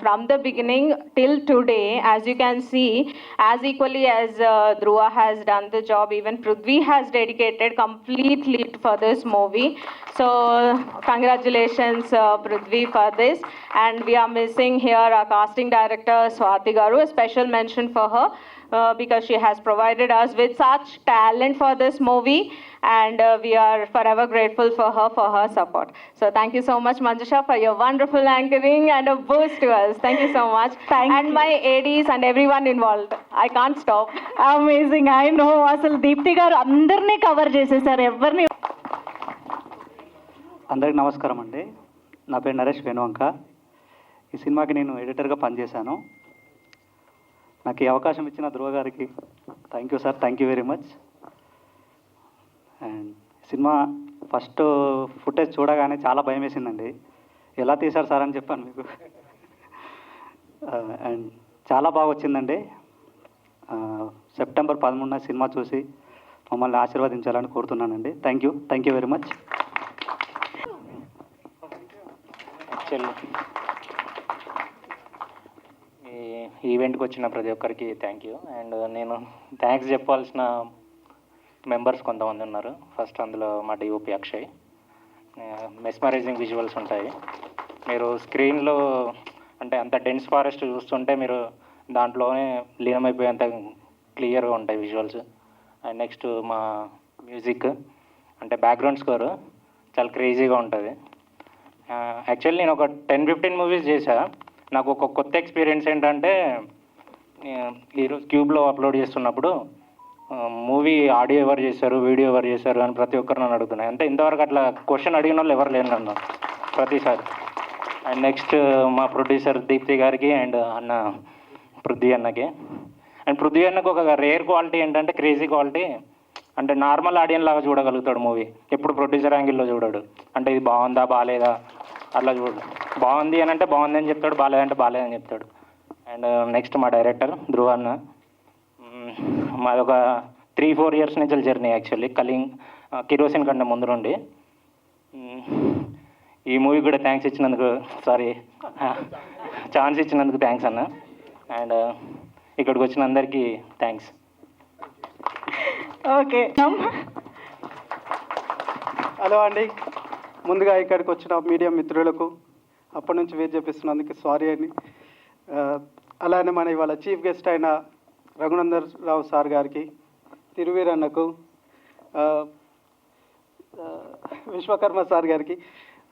from the beginning till today. As you can see, as equally as Dhruva has done the job, even Prithvi has dedicated completely for this movie. So congratulations, Prithvi, for this. And we are missing here our casting director, Swati Garu. A special mention for her. Because she has provided us with such talent for this movie, and we are forever grateful for her support. So thank you so much, Manjusha, for your wonderful anchoring and a boost to us. Thank you so much. And my ADs and everyone involved. I can't stop. Amazing. I know, అసలు దీప్తి గారు అందరినీ cover చేసేసారు, ఎవరిని. అందరికి నమస్కారం అండి. నా పేరు నరేష్ వేణువంక. ఈ సినిమాకి నేను ఎడిటర్గా పనిచేశాను. నాకు ఈ అవకాశం ఇచ్చిన ధ్రువ గారికి thank you sir, thank you very much. And cinema first footage చూడగానే చాలా భయం వేసిందండి. ఎలా తీశారు సార్ అని చెప్పాను మీకు. అండ్ చాలా బాగా వచ్చిందండి. సెప్టెంబర్ 13న సినిమా చూసి మమ్మల్ని ఆశీర్వదించాలని కోరుతున్నానండి. Thank you very much. ఈ ఈవెంట్కి వచ్చిన ప్రతి ఒక్కరికి థ్యాంక్ యూ. అండ్ నేను థ్యాంక్స్ చెప్పాల్సిన మెంబర్స్ కొంతమంది ఉన్నారు. ఫస్ట్ అందులో మా డిఓపి అక్షయ్. మెస్మరైజింగ్ విజువల్స్ ఉంటాయి. మీరు స్క్రీన్లో అంటే అంత డెన్స్ ఫారెస్ట్ చూస్తుంటే మీరు దాంట్లోనే లీనమైపోయేంత క్లియర్గా ఉంటాయి విజువల్స్. అండ్ నెక్స్ట్ మా మ్యూజిక్ అంటే బ్యాక్గ్రౌండ్ స్కోర్ చాలా క్రేజీగా ఉంటుంది. యాక్చువల్లీ నేను ఒక 10-15 మూవీస్ చేశా. నాకు ఒక కొత్త ఎక్స్పీరియన్స్ ఏంటంటే ఈరోజు క్యూబ్లో అప్లోడ్ చేస్తున్నప్పుడు మూవీ ఆడియో ఎవరు చేశారు, వీడియో ఎవరు చేశారు అని ప్రతి ఒక్కరు నన్ను అడుగుతున్నాయి. అంటే ఇంతవరకు అట్లా క్వశ్చన్ అడిగిన వాళ్ళు ఎవరు లేరు నన్ను ప్రతిసారి. అండ్ నెక్స్ట్ మా ప్రొడ్యూసర్ దీప్తి గారికి అండ్ అన్న పృథ్వీ అన్నకి. అండ్ పృథ్వీ అన్నకు ఒక రేర్ క్వాలిటీ ఏంటంటే క్రేజీ క్వాలిటీ. అంటే నార్మల్ ఆడియన్స్ లాగా చూడగలుగుతాడు మూవీ, ఎప్పుడు ప్రొడ్యూసర్ యాంగిల్లో చూడాడు. అంటే ఇది బాగుందా బాగాలేదా అట్లా చూడు. బాగుంది అని అంటే బాగుంది అని చెప్తాడు, బాగాలేదంటే బాగాలేదని చెప్తాడు. అండ్ నెక్స్ట్ మా డైరెక్టర్ ధ్రువ అన్న. మాది ఒక 3-4 ఇయర్స్ నుంచి జర్నీ యాక్చువల్లీ కలింగ్ కిరోసిన్ కంటే ముందు నుండి. ఈ మూవీ కూడా థ్యాంక్స్ ఇచ్చినందుకు, సారీ ఛాన్స్ ఇచ్చినందుకు థ్యాంక్స్ అన్న. అండ్ ఇక్కడికి వచ్చిన అందరికీ థ్యాంక్స్. ఓకే. హలో అండి, ముందుగా ఇక్కడికి వచ్చిన మీడియా మిత్రులకు అప్పటి నుంచి వెయిట్ చేపిస్తున్నందుకు సారీ అని. అలానే మన ఇవాళ చీఫ్ గెస్ట్ అయిన రఘునందన్ రావు సార్ గారికి, తిరువీర్ అన్నకు, విశ్వకర్మ సార్ గారికి.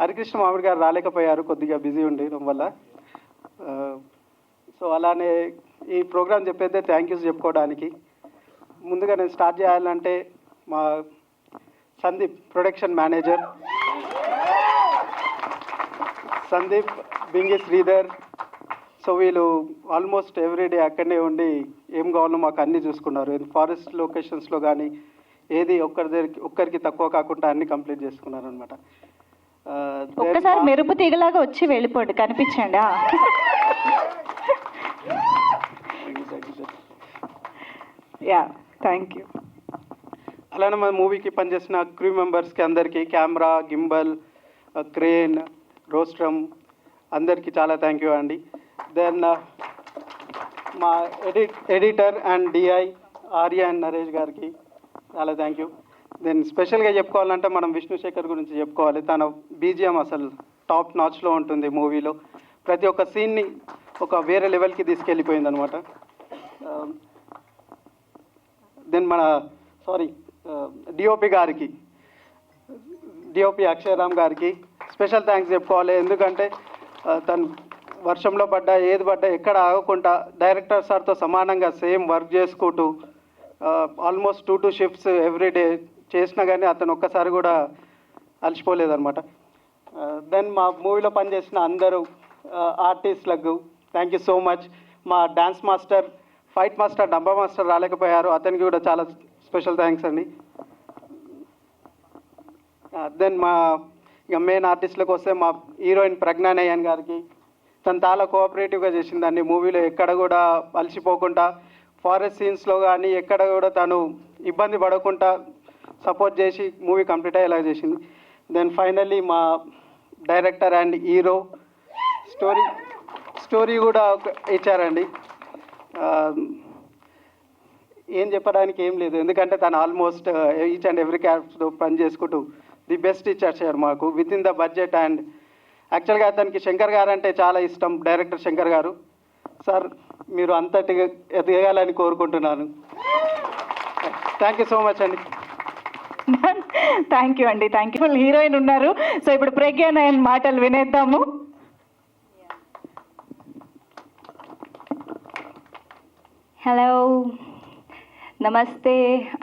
హరికృష్ణ మామిడి గారు రాలేకపోయారు, కొద్దిగా బిజీ ఉండడం వల్ల. సో అలానే ఈ ప్రోగ్రాం చెప్పేదే థ్యాంక్ యూస్ చెప్పుకోవడానికి. ముందుగా నేను స్టార్ట్ చేయాలంటే మా Sandeep production manager, Sandeep, Bingi Sridhar. So వీళ్ళు ఆల్మోస్ట్ ఎవ్రీడే అక్కడనే ఉండి ఏం కావాలో మాకు అన్నీ చూసుకున్నారు. ఫారెస్ట్ లొకేషన్స్లో కానీ ఏది ఒక్కరికి తక్కువ కాకుండా అన్ని కంప్లీట్ చేసుకున్నారు అనమాట. ఒక్కసారి మెరుపు తీగలాగా వచ్చి వెళ్ళిపోండి, కనిపించండి. Yeah, thank you. అలానే మన మూవీకి పనిచేసిన క్రూ మెంబర్స్కి అందరికీ, కెమెరా, గింబల్, క్రేన్, రోస్ట్రమ్ అందరికీ చాలా థ్యాంక్ యూ అండి. దెన్ మా editor and DI Arya and Naresh గారికి చాలా థ్యాంక్ యూ. దెన్ స్పెషల్గా చెప్పుకోవాలంటే మనం విష్ణుశేఖర్ గురించి చెప్పుకోవాలి. తన బీజిఎం అసలు టాప్ నాచ్లో ఉంటుంది మూవీలో. ప్రతి ఒక్క సీన్ని ఒక వేరే లెవెల్కి తీసుకెళ్ళిపోయింది అనమాట. దెన్ మన డిఓపి గారికి, డిఓపి అక్షయరామ్ గారికి స్పెషల్ థ్యాంక్స్ చెప్పుకోవాలి. ఎందుకంటే తను వర్షంలో పడ్డా ఏది పడ్డా ఎక్కడ ఆగకుండా డైరెక్టర్ సార్తో సమానంగా సేమ్ వర్క్ చేసుకుంటూ ఆల్మోస్ట్ 2 షిఫ్ట్స్ ఎవ్రీడే చేసినా కానీ అతను ఒక్కసారి కూడా అలసిపోలేదన్నమాట. దెన్ మా మూవీలో పనిచేసిన అందరూ ఆర్టిస్టులకు థ్యాంక్ యూ సో మచ్. మా డ్యాన్స్ మాస్టర్, ఫైట్ మాస్టర్, డబ్బా మాస్టర్ రాలేకపోయారు, అతనికి కూడా చాలా స్పెషల్ థ్యాంక్స్ అండి. దెన్ మా ఇక మెయిన్ ఆర్టిస్టులకు వస్తే మా హీరోయిన్ ప్రజ్ఞానయ్యన్ గారికి, తను చాలా కోఆపరేటివ్గా చేసిందండి మూవీలో. ఎక్కడ కూడా అలసిపోకుండా ఫారెస్ట్ సీన్స్లో కానీ ఎక్కడ కూడా తను ఇబ్బంది పడకుండా సపోర్ట్ చేసి మూవీ కంప్లీట్ అయ్యేలా చేసింది. దెన్ ఫైనల్లీ మా డైరెక్టర్ అండ్ హీరో స్టోరీ కూడా ఇచ్చారండి. ఏం చెప్పడానికి ఏం లేదు, ఎందుకంటే తను ఆల్మోస్ట్ ఈచ్ అండ్ ఎవ్రీ క్యారెక్టర్తో పని చేసుకుంటూ ది బెస్ట్ ఇచ్చారు మాకు with in the budget. And యాక్చువల్గా అతనికి శంకర్ గారు అంటే చాలా ఇష్టం, డైరెక్టర్ శంకర్ గారు. సార్ మీరు అంతటి ఎదగాలని కోరుకుంటున్నాను. థ్యాంక్ యూ సో మచ్ అండి. థ్యాంక్ యూ అండి, థ్యాంక్ యూ. హీరోయిన్ ఉన్నారు, సో ఇప్పుడు ప్రజ్ఞానయన్ మాటలు వినేద్దాము. హలో, నమస్తే,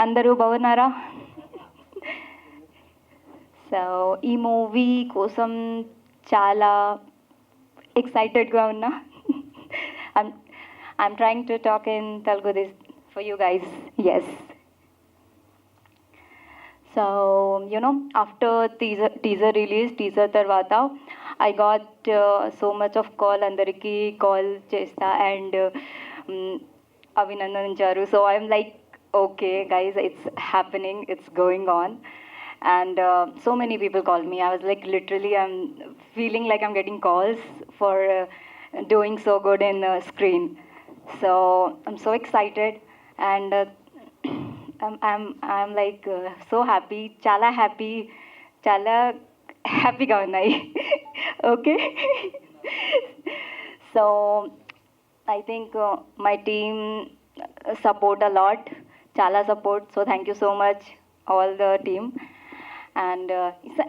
అందరూ బాగున్నారా? సో ఈ మూవీ కోసం చాలా ఎక్సైటెడ్గా ఉన్నా. I'm trying to talk in Telugu this for you guys. Yes. So, you know, after teaser release, teaser tarvata, I got so much of call, andariki call chesta and Avinandancharu. So I'm like, okay guys, it's happening, it's going on. And so many people called me. I was like, literally, I'm feeling like I'm getting calls for doing so good in screen. So I'm so excited. And I'm like so happy, chala happy ga unnai. Okay. So I think my team support a lot, chala support. So thank you so much, all the team. And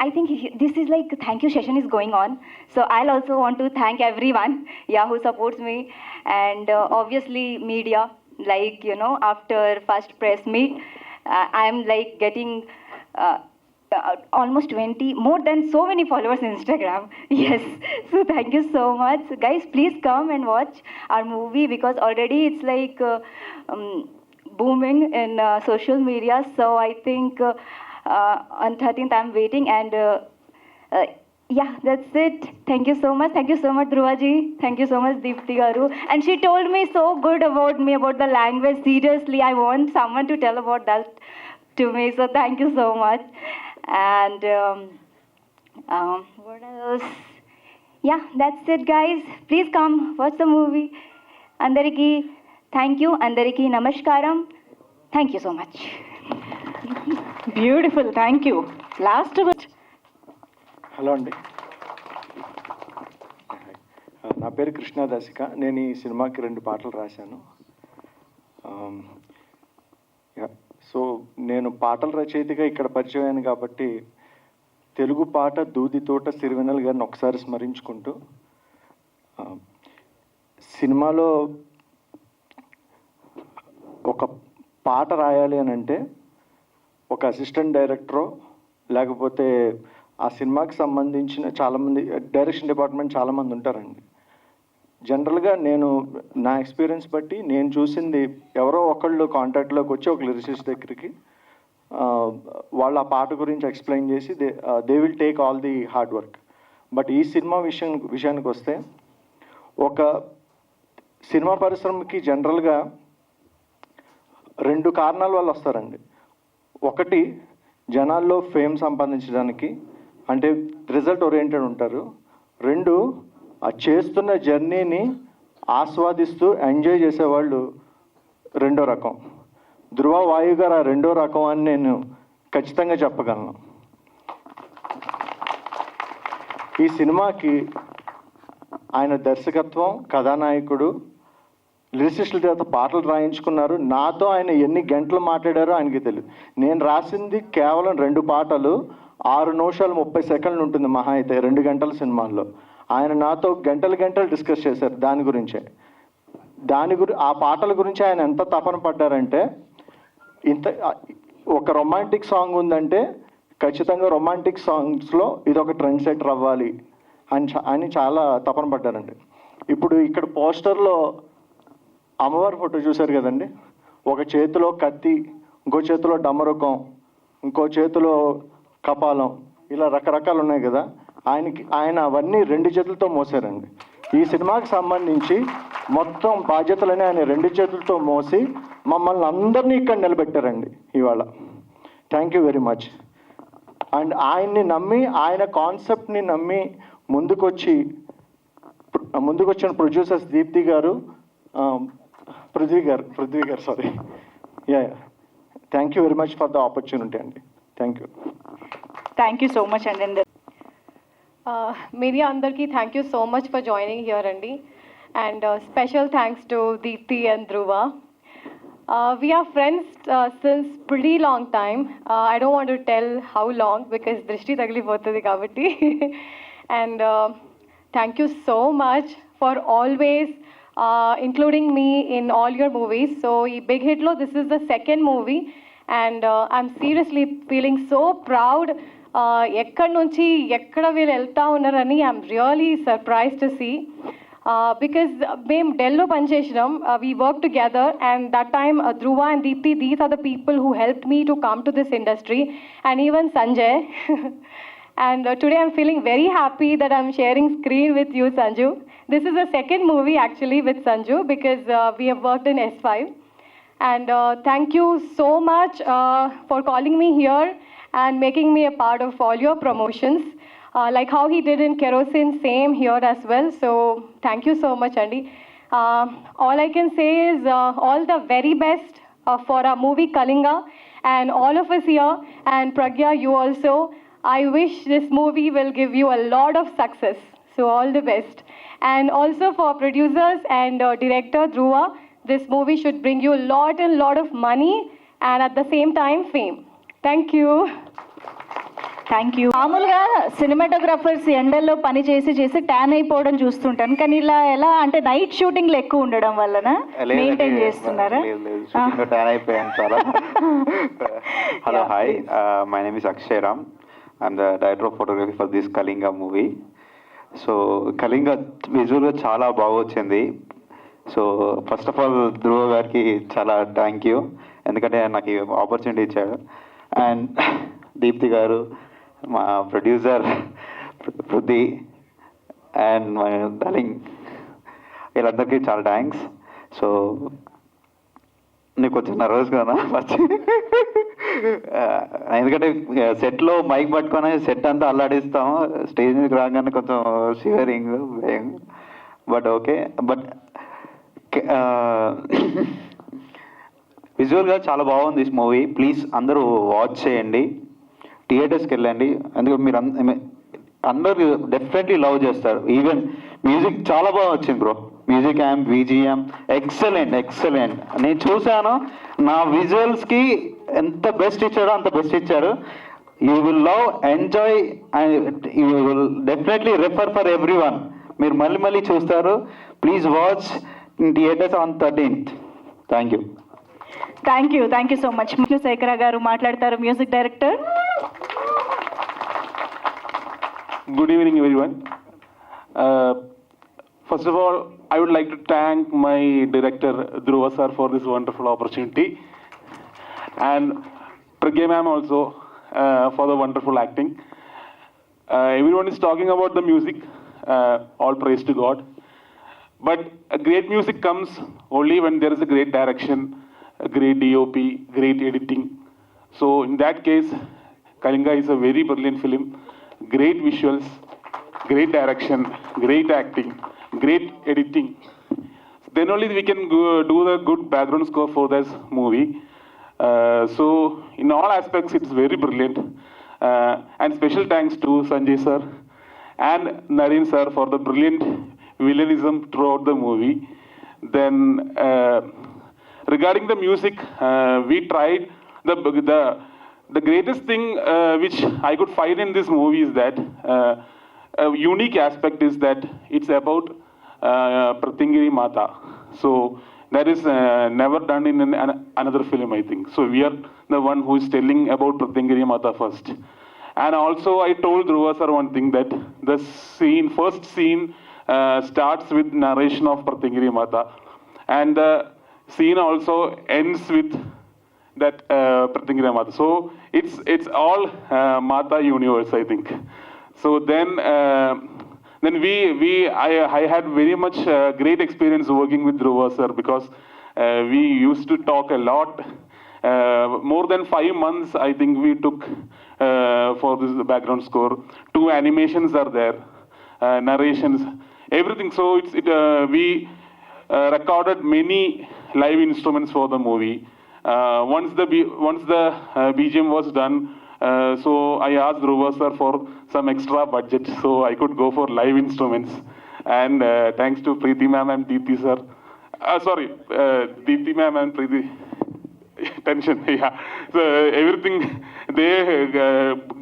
I think this is like thank you session is going on. So I'll also want to thank everyone, yeah, who supports me, and obviously media. Like, you know, after first press meet, I'm like getting almost 20, more than so many followers on Instagram. Yes. So thank you so much, guys. Please come and watch our movie, because already it's like booming in social media. So I think on 13th I'm waiting, and yeah, that's it. Thank you so much. Thank you so much, Dhruva ji. Thank you so much, Deepti garu. And she told me so good about me, about the language. Seriously, I want someone to tell about that to me. So thank you so much. And what else? Yeah, that's it, guys. Please come watch the movie. Andariki, thank you. Andariki, namaskaram. Thank you so much. Beautiful. Thank you. Last bit. Hello అండి, నా పేరు కృష్ణ దశిక. నేను ఈ సినిమాకి 2 పాటలు రాశాను. So నేను పాటల రచయితగా ఇక్కడ పరిచయం అయ్యాను కాబట్టి తెలుగు పాట దూది తోట సిరివెన్నెల గారిని ఒకసారి స్మరించుకుంటూ, సినిమాలో ఒక పాట రాయాలి అని అంటే ఒక అసిస్టెంట్ డైరెక్టరో లేకపోతే ఆ సినిమాకి సంబంధించిన చాలామంది డైరెక్షన్ డిపార్ట్మెంట్ చాలామంది ఉంటారండి. జనరల్గా నేను నా ఎక్స్పీరియన్స్ బట్టి నేను చూసింది, ఎవరో ఒకళ్ళు కాంటాక్ట్లోకి వచ్చి ఒక లిరిసిస్ట్ దగ్గరికి వాళ్ళు ఆ పాట గురించి ఎక్స్ప్లెయిన్ చేసి they will take all the hard work. But ఈ సినిమా విషయానికి వస్తే, ఒక సినిమా పరిశ్రమకి జనరల్గా 2 కారణాల వల్ల వస్తారండి. ఒకటి, జనాల్లో ఫేమ్ సంపాదించడానికి, అంటే రిజల్ట్ ఓరియంటెడ్ ఉంటారు. 2, ఆ చేస్తున్న జర్నీని ఆస్వాదిస్తూ ఎంజాయ్ చేసేవాళ్ళు 2వ రకం. ధృవ వాయు గారు ఆ 2వ రకం అని నేను ఖచ్చితంగా చెప్పగలను. ఈ సినిమాకి ఆయన దర్శకత్వం, కథానాయకుడు, లిరిసిస్టుల చేత పాటలు రాయించుకున్నారు. నాతో ఆయన ఎన్ని గంటలు మాట్లాడారో ఆయనకి తెలియదు. నేను రాసింది కేవలం 2 పాటలు, 6 నిమిషాలు 30 సెకండ్లు ఉంటుంది మహా అయితే 2 గంటల సినిమాల్లో. ఆయన నాతో గంటలు డిస్కస్ చేశారు దాని గురించే. ఆ పాటల గురించి ఆయన ఎంత తపన పడ్డారంటే, ఒక రొమాంటిక్ సాంగ్ ఉందంటే ఖచ్చితంగా రొమాంటిక్ సాంగ్స్లో ఇదొక ట్రెండ్ సెటర్ అవ్వాలి అని చాలా తపన పడ్డారండి. ఇప్పుడు ఇక్కడ పోస్టర్లో అమ్మవారి ఫోటో చూశారు కదండి. ఒక చేతిలో కత్తి, ఇంకో చేతిలో డమరుకం, ఇంకో చేతిలో కపాలం, ఇలా రకరకాలు ఉన్నాయి కదా. ఆయన అవన్నీ 2 చేతులతో మోసారండి. ఈ సినిమాకి సంబంధించి మొత్తం బాధ్యతలని ఆయన 2 చేతులతో మోసి మమ్మల్ని అందరినీ ఇక్కడ నిలబెట్టారండి ఇవాళ. Thank you very much. And ఆయన్ని నమ్మి, ఆయన కాన్సెప్ట్ని నమ్మి ముందుకొచ్చిన ప్రొడ్యూసర్స్ దీప్తి గారు, పృథ్వీ గారు sorry. Thank you very much for the opportunity అండి. Thank you. Thank you so much. And then Media andarki, thank you so much for joining here, Andy. And special thanks to Deepti and Dhruva. We are friends since pretty long time. I don't want to tell how long because drishti tagilipotadi kabatti. And thank you so much for always including me in all your movies. So Big Hit Lo, this is the 2nd movie, and I'm seriously feeling so proud. ఎక్కడి నుంచి ఎక్కడ వీళ్ళు వెళ్తా ఉన్నారని I'm really surprise to see. Because మేము డెల్లో పనిచేసినాం, we work together, and that time Dhruva and Deepthi, these are the people who help me to come to this industry, and even Sanjay. And today I'm feeling very happy that I'm sharing screen with you, Sanju. This is the 2nd movie actually with Sanju because we have worked in S5. And thank you so much for calling me here and making me a part of all your promotions. Like how he did in Kerosene, same here as well. So thank you so much, Andy. All I can say is all the very best for our movie Kalinga, and all of us here, and Pragya, you also. I wish this movie will give you a lot of success. So all the best. And also for producers and director Dhruva, this movie should bring you a lot of money and at the same time fame. Thank you. Thank you. మామూలుగా cinematographers ఎండల్లో పని చేసి tan అయిపోవడం చూస్తుంటాను, కానీ ఇలా ఎలా అంటే నైట్ షూటింగ్లు ఎక్కువ ఉండడం వలన మెయింటైన్ చేస్తున్నారా? ట్యాన్ అయిపోయాను చాలా. Hello, hi, my name is Akshay Ram. I'm the director of photography for this Kalinga movie. So Kalinga విజువల్గా చాలా బాగా వచ్చింది. So first of all Dhruva గారికి చాలా థ్యాంక్ యూ, ఎందుకంటే నాకు ఈ ఆపర్చునిటీ ఇచ్చాడు. అండ్ దీప్తి గారు, మా producer Prithvi and my darling, వీళ్ళందరికీ చాలా థ్యాంక్స్. సో నీకు కొంచెం నర్వస్ కదా ఫస్ట్, ఎందుకంటే సెట్లో మైక్ పట్టుకొని సెట్ అంతా అల్లాడిస్తాము, స్టేజ్ మీదకి రాగానే కొంచెం షివరింగ్ భయం, బట్ ఓకే. బట్ విజువల్గా చాలా బాగుంది దిస్ మూవీ. ప్లీజ్ అందరూ వాచ్ చేయండి, థియేటర్స్కి వెళ్ళండి, ఎందుకంటే మీరు అందరూ డెఫినెట్లీ లవ్ చేస్తారు. ఈవెన్ మ్యూజిక్ చాలా బాగా వచ్చింది bro, music amp, BGM excellent. నేను చూశాను, నా విజువల్స్కి ఎంత బెస్ట్ ఇచ్చాడో అంత బెస్ట్ ఇచ్చారు. You will love, enjoy and you will definitely refer for every one. మీరు మళ్ళీ చూస్తారు. Please watch in theatres on 13th. Thank you. Thank you so much. Sekhara గారు మాట్లాడతారు, music director. Good evening, everyone. First of all, I would like to thank my director Dhruva sir for this wonderful opportunity, and Pragya ma'am also for the wonderful acting. Everyone is talking about the music. All praise to God. But a great music comes only when there is a great direction, a great DOP, great editing. So in that case, Kalinga is a very brilliant film. Great visuals, great direction, great acting, great editing. Then only we can do the good background score for this movie. So in all aspects, it's very brilliant. And special thanks to Sanjay sir and Naren sir for the brilliant villainism throughout the movie. Then regarding the music, we tried the greatest thing which I could find in this movie is that a unique aspect is that it's about Pratingiri Mata. So that is never done in another film, I think. So we are the one who is telling about Pratingiri Mata first. And also I told Dhruva sir one thing, that the first scene starts with narration of Pratingiri Mata, and the scene also ends with that Pratingiri Mata. So it's all Mata universe, I think. So then I had very much great experience working with Dhruva sir, because we used to talk a lot. More than 5 months I think we took for this background score. 2 animations are there, narrations, everything. So we recorded many live instruments for the movie. Once the BGM was done, so I asked Dhruva sir for some extra budget, so I could go for live instruments. And thanks to Preeti ma'am and Deepthi sir, Deepthi ma'am and Preeti, tension, yeah. So everything, they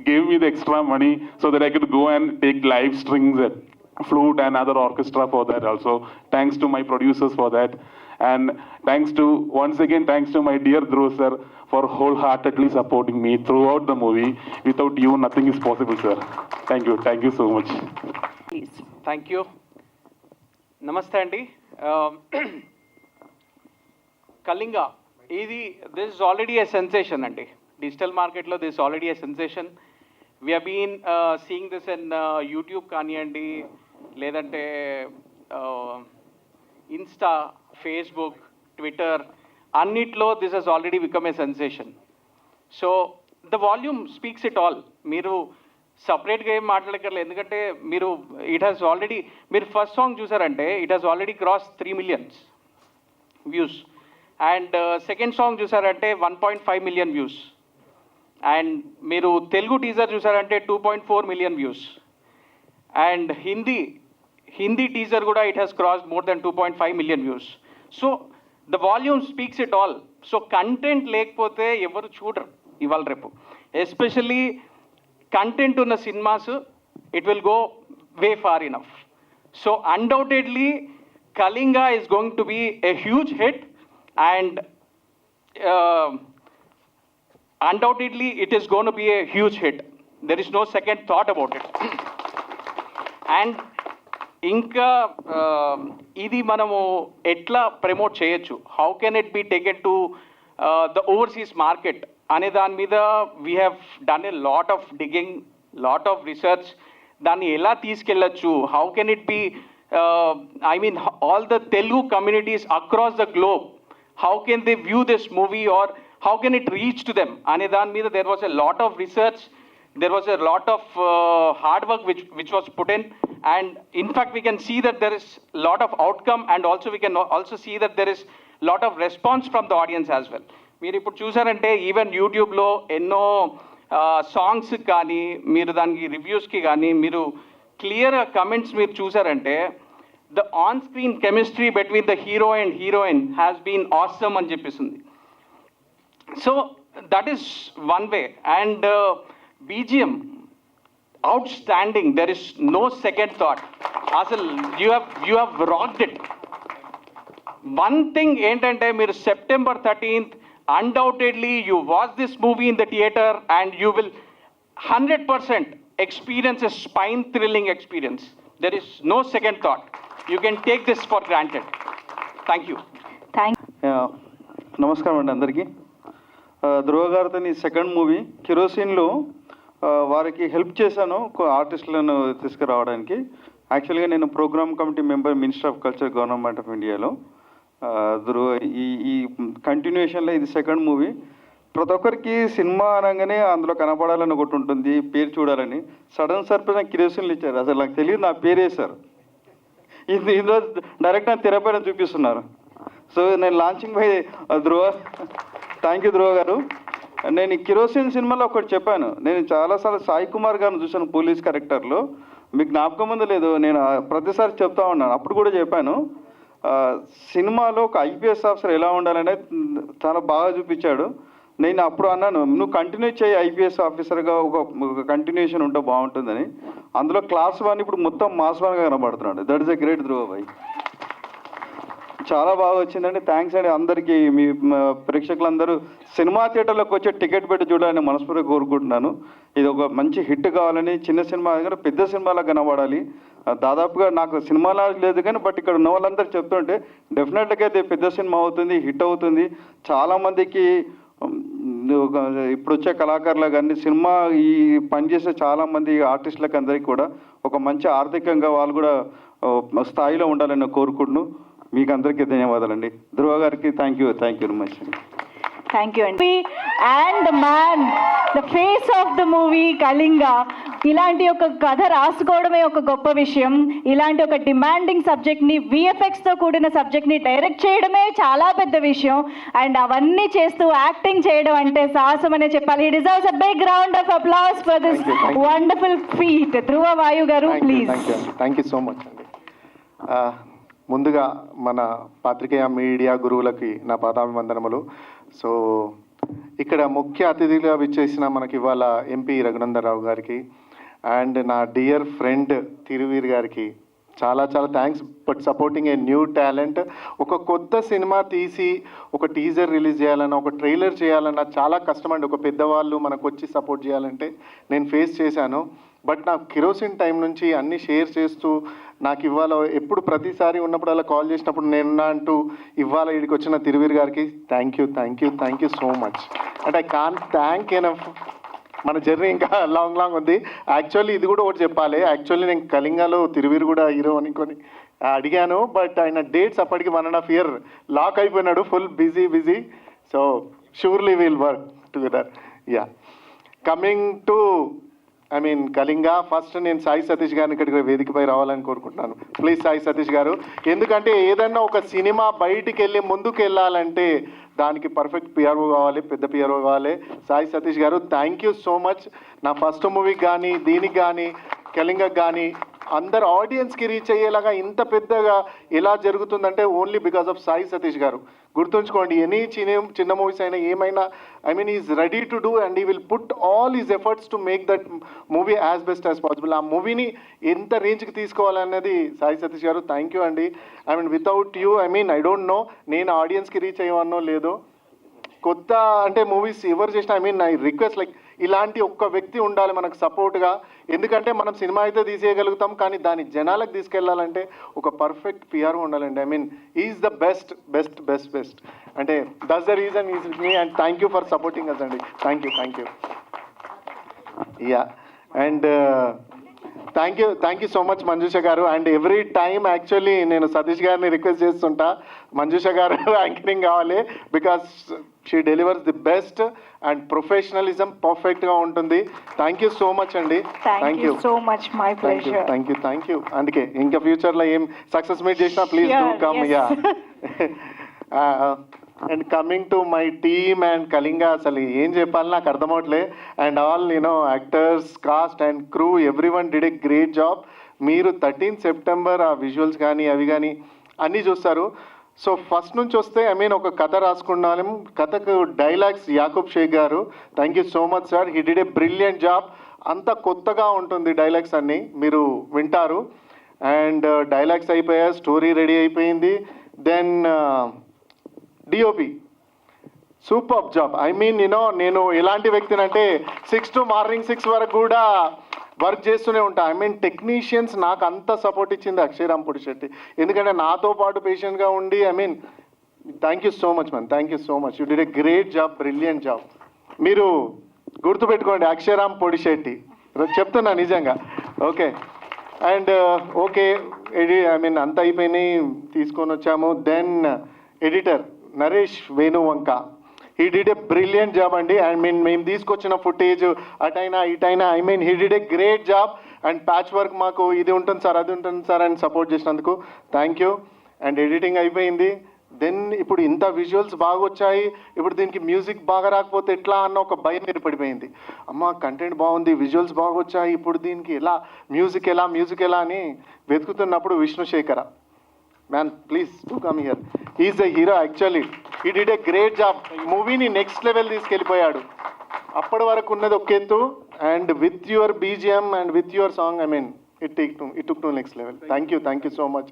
gave me the extra money so that I could go and take live strings, flute and other orchestra for that also. Thanks to my producers for that. And once again thanks to my dear Dhruv sir for wholeheartedly supporting me throughout the movie. Without you, nothing is possible, sir. Thank you so much. Please. Thank you. Namaste Andy. Kalinga, this is already a sensation, Andy. Digital market lo, this is already a sensation. We have been seeing this in YouTube kaniyandi, ledante Insta, Facebook, Twitter, అన్నిట్లో this has already become a sensation. So the volume speaks it all. మీరు సపరేట్గా ఏం మాట్లాడగలరు, ఎందుకంటే మీరు first song చూసారంటే it has already cross 3 million views. And second song చూసారంటే 1.5 million views. And మీరు Telugu teaser చూసారంటే 2.4 million views. And Hindi teaser కూడా it has crossed more than 2.5 million views. So the volume speaks it all. So content లేకపోతే ఎవరు చూడరు ఇవాళ రేపు. Especially content ఉన్న cinemas it will go way far enough. So undoubtedly Kalinga is going to be a huge hit, and undoubtedly it is going to be a huge hit. There is no second thought about it. And ఇంకా ఇది మనము ఎట్లా promote చేయొచ్చు, how can it be taken to the overseas market అనే దాని మీద we have done a lot of digging, lot of research. దాన్ని ఎలా తీసుకెళ్ళచ్చు, how can it be I mean, all the Telugu communities across the globe, how can they view this movie, or how can it reach to them? Anidan meeda there was a lot of research, there was a lot of hard work which was put in, and in fact we can see that there is a lot of outcome, and also we can also see that there is lot of response from the audience as well. మీరు ఇప్పుడు చూసారంటే even యూట్యూబ్లో ఎన్నో songs కానీ మీరు దానికి రివ్యూస్కి కానీ మీరు క్లియర్గా కమెంట్స్ మీరు చూసారంటే the on screen chemistry between the hero and heroine has been awesome అని చెప్పేసింది. So that is one way. And BGM outstanding, there is no second thought. అసలు you have rocked it. One thing ఏంటంటే మీరు September 13th undoubtedly you watch this movie in the theater and you will 100% experience a spine-thrilling experience. There is no second thought. You can take this for granted. Thank you. నమస్కారం అండి అందరికీ. ధ్రువ గారితో ఈ second movie కిరోసిన్లో వారికి help చేశాను ఆర్టిస్టులను తీసుకురావడానికి. యాక్చువల్గా నేను program committee member, minister of culture, government of ఇండియాలో. ధ్రువ ఈ కంటిన్యూషన్లో ఇది సెకండ్ మూవీ. ప్రతి ఒక్కరికి సినిమా అనగానే అందులో కనపడాలని ఒకటి ఉంటుంది, పేరు చూడాలని. సడన్ సర్ప్రైజ్ నాకు కిరోసిన్లు ఇచ్చారు. అసలు నాకు తెలియదు, నా పేరు వేశారు. ఇందులో డైరెక్ట్ నా తెరపైన చూపిస్తున్నారు. సో నేను launching by Dhruva. Thank you Dhruva గారు. నేను ఈ కిరోసిన్ సినిమాలో ఒకటి చెప్పాను. నేను చాలాసార్లు సాయి కుమార్ గారిని చూశాను పోలీస్ క్యారెక్టర్లో. మీకు జ్ఞాపకం ఉందో లేదో, నేను ప్రతిసారి చెప్తా ఉన్నాను. అప్పుడు కూడా చెప్పాను, సినిమాలో ఒక ఐపీఎస్ ఆఫీసర్ ఎలా ఉండాలనే చాలా బాగా చూపించాడు. నేను అప్పుడు అన్నాను, నువ్వు కంటిన్యూ చేయి ఐపీఎస్ ఆఫీసర్గా, ఒక కంటిన్యూషన్ ఉంటే బాగుంటుందని. అందులో క్లాస్ 1 ఇప్పుడు మొత్తం మాస్ 1గా కనబడుతున్నాడు. దట్ ఈస్ ఎ గ్రేట్ ధ్రువ భాయ్. చాలా బాగా వచ్చిందండి. థ్యాంక్స్ అండి అందరికీ. మీ ప్రేక్షకులందరూ సినిమా థియేటర్లోకి వచ్చి టికెట్ పెట్టి చూడాలని మనస్ఫూర్తిగా కోరుకుంటున్నాను. ఇది ఒక మంచి హిట్ కావాలని, చిన్న సినిమా దగ్గర పెద్ద సినిమాలా కనబడాలి. దాదాపుగా నాకు సినిమాలా లేదు కానీ బట్ ఇక్కడ ఉన్న వాళ్ళందరూ చెప్తుంటే డెఫినెట్గా అయితే పెద్ద సినిమా అవుతుంది, హిట్ అవుతుంది. చాలామందికి ఇప్పుడు వచ్చే కళాకారులకు కానీ సినిమా ఈ పనిచేసే చాలామంది ఆర్టిస్టులకు అందరికీ కూడా ఒక మంచి ఆర్థికంగా వాళ్ళు కూడా స్థాయిలో ఉండాలని కోరుకుంటున్నాను. మీకు అందరికీ ధన్యవాదాలండి. ధ్రువ గారికి thank you very much. Thank you అండి. And the man, the face of the movie Kalinga. ఇలాంటి ఒక కథ రాసుకోవడమే ఒక గొప్ప విషయం. ఇలాంటి ఒక డిమాండింగ్ సబ్జెక్ట్ని, విఎఫ్ఎక్స్తో కూడిన సబ్జెక్ట్ని డైరెక్ట్ చేయడమే చాలా పెద్ద విషయం. అండ్ అవన్నీ చేస్తూ యాక్టింగ్ చేయడం అంటే సాహసం అనే చెప్పాలి. He deserves a big round of applause for this wonderful feat. Dhruva Vayu గారు, please. Thank you so much అండి. ముందుగా మన పాత్రికేయ మీడియా గురువులకి నా పాదాభివందనములు. సో ఇక్కడ ముఖ్య అతిథిగా విచ్చేసిన మనకి ఇవాళ ఎంపీ రఘునందరావు గారికి అండ్ నా డియర్ ఫ్రెండ్ తిరువీర్ గారికి చాలా చాలా thanks but supporting a new talent. ఒక కొత్త సినిమా తీసి ఒక టీజర్ రిలీజ్ చేయాలన్నా, ఒక ట్రైలర్ చేయాలన్నా చాలా కష్టం అండి. ఒక పెద్దవాళ్ళు మనకు వచ్చి సపోర్ట్ చేయాలంటే నేను ఫేస్ చేశాను. బట్ నాకు కిరోసిన్ టైం నుంచి అన్నీ షేర్ చేస్తూ నాకు ఇవాళ ఎప్పుడు ప్రతిసారి ఉన్నప్పుడు అలా కాల్ చేసినప్పుడు నేను అంటూ ఇవాళ ఇక్కడికి వచ్చిన తిరువీర్ గారికి thank you so much. And I can't thank enough. మన జర్నీ ఇంకా లాంగ్ ఉంది. యాక్చువల్లీ ఇది కూడా ఒకటి చెప్పాలి. యాక్చువల్లీ నేను కళింగాలో తిరువీర్ కూడా హీరో అనుకొని అడిగాను. బట్ ఆయన డేట్స్ అప్పటికి 1.5 year లాక్ అయిపోయినాడు. Full busy. So surely will work together. Ya, coming to I mean Kalinga. First నేను సాయి సతీష్ గారిని ఇక్కడికి వేదికపై రావాలని కోరుకుంటున్నాను. ప్లీజ్ సాయి సతీష్ గారు. ఎందుకంటే ఏదన్నా ఒక సినిమా బయటికి వెళ్ళి ముందుకు వెళ్ళాలంటే దానికి పర్ఫెక్ట్ పిఆర్ఓ కావాలి, పెద్ద పిఆర్ఓ కావాలి. సాయి సతీష్ గారు, థ్యాంక్ యూ సో మచ్. నా ఫస్ట్ మూవీకి కానీ, దీనికి కానీ, కళింగకి కానీ అందరు ఆడియన్స్కి రీచ్ అయ్యేలాగా ఇంత పెద్దగా ఎలా జరుగుతుందంటే only because of Sai Satish గారు. గుర్తుంచుకోండి, ఎనీ చిన్న మూవీస్ అయినా ఏమైనా I mean is ready to do and he will put all his efforts to make that movie as best as possible. ఆ మూవీని ఎంత రేంజ్కి తీసుకోవాలన్నది సాయి సతీష్ గారు. థ్యాంక్ యూ అండి. I mean without you I mean I don't know నేను ఆడియన్స్కి reach అయ్యానో లేదో. కొత్త అంటే మూవీస్ ఎవరు చేసినా I mean I request like ఇలాంటి ఒక్క వ్యక్తి ఉండాలి మనకు సపోర్ట్గా. ఎందుకంటే మనం సినిమా అయితే తీసేయగలుగుతాం, కానీ దాని జనాలకు తీసుకెళ్లాలంటే ఒక పర్ఫెక్ట్ పిఆర్ ఉండాలండి. I mean is the best best best best అంటే that's the reason is me and thank you for supporting us అండి. Thank you. Ya and thank you so much Manjusha గారు. అండ్ ఎవ్రీ టైమ్ యాక్చువల్లీ నేను సతీష్ గారిని request చేస్తుంటా, మంజుష గారు anchoring కావాలి, because she delivers the best and professionalism పర్ఫెక్ట్గా ఉంటుంది. Thank you so much అండి. Thank you so much. My pleasure. Thank you. అందుకే ఇంకా ఫ్యూచర్లో ఏం సక్సెస్ మీట్ చేసినా please do come. Ya and coming to my team and Kalinga, అసలు ఏం చెప్పాలి నాకు అర్థమవట్లే. And all actors, cast and crew, every one did a great job. మీరు 13 సెప్టెంబర్ ఆ విజువల్స్ కానీ అవి కానీ అన్నీ చూస్తారు. సో ఫస్ట్ నుంచి వస్తే ఐ మీన్ ఒక కథ రాసుకున్నాను. కథకు డైలాగ్స్ యాకూబ్ షేక్ గారు. Thank you so much sir. He did a brilliant job. అంత కొత్తగా ఉంటుంది డైలాగ్స్ అన్నీ, మీరు వింటారు. అండ్ డైలాగ్స్ అయిపోయాయి, స్టోరీ రెడీ అయిపోయింది. Then DOP super job. I mean నేను ఎలాంటి వ్యక్తినంటే 6 to మార్నింగ్ 6 వరకు కూడా వర్క్ చేస్తూనే ఉంటా. ఐ మీన్ టెక్నీషియన్స్ నాకు అంత సపోర్ట్ ఇచ్చింది అక్షయరామ్ పొడిశెట్టి. ఎందుకంటే నాతో పాటు పేషెంట్గా ఉండి I mean thank you so much man. Thank you so much. You did a great job, brilliant job. మీరు గుర్తుపెట్టుకోండి, అక్షయరామ్ పొడిశెట్టి చెప్తున్నా నిజంగా. Okay and okay I mean అంత అయిపోయినాయి, తీసుకొని వచ్చాము. Then editor Naresh Venuvanka, he did a brilliant job అండి. అండ్ మేము తీసుకొచ్చిన ఫుటేజ్ అటైనా ఇటైనా I mean he did a great job. And patch work మాకు ఇది ఉంటుంది సార్, అది ఉంటుంది సార్ అని సపోర్ట్ చేసినందుకు థ్యాంక్ యూ. అండ్ ఎడిటింగ్ అయిపోయింది. దెన్ ఇప్పుడు ఇంత విజువల్స్ బాగా వచ్చాయి, ఇప్పుడు దీనికి మ్యూజిక్ బాగా రాకపోతే ఎట్లా అన్న ఒక భయం ఏర్పడిపోయింది. అమ్మ కంటెంట్ బాగుంది, విజువల్స్ బాగా వచ్చాయి, ఇప్పుడు దీనికి ఎలా మ్యూజిక్ ఎలా అని వెతుకుతున్నప్పుడు Vishnusekhara man please to come here. Is the hero actually. He did a great job. మూవీని నెక్స్ట్ లెవెల్ తీసుకెళ్ళిపోయాడు. అప్పటి వరకు ఉన్నది ఒక ఎత్తు and with your BGM and with your song I mean it took to next level. Thank you so much.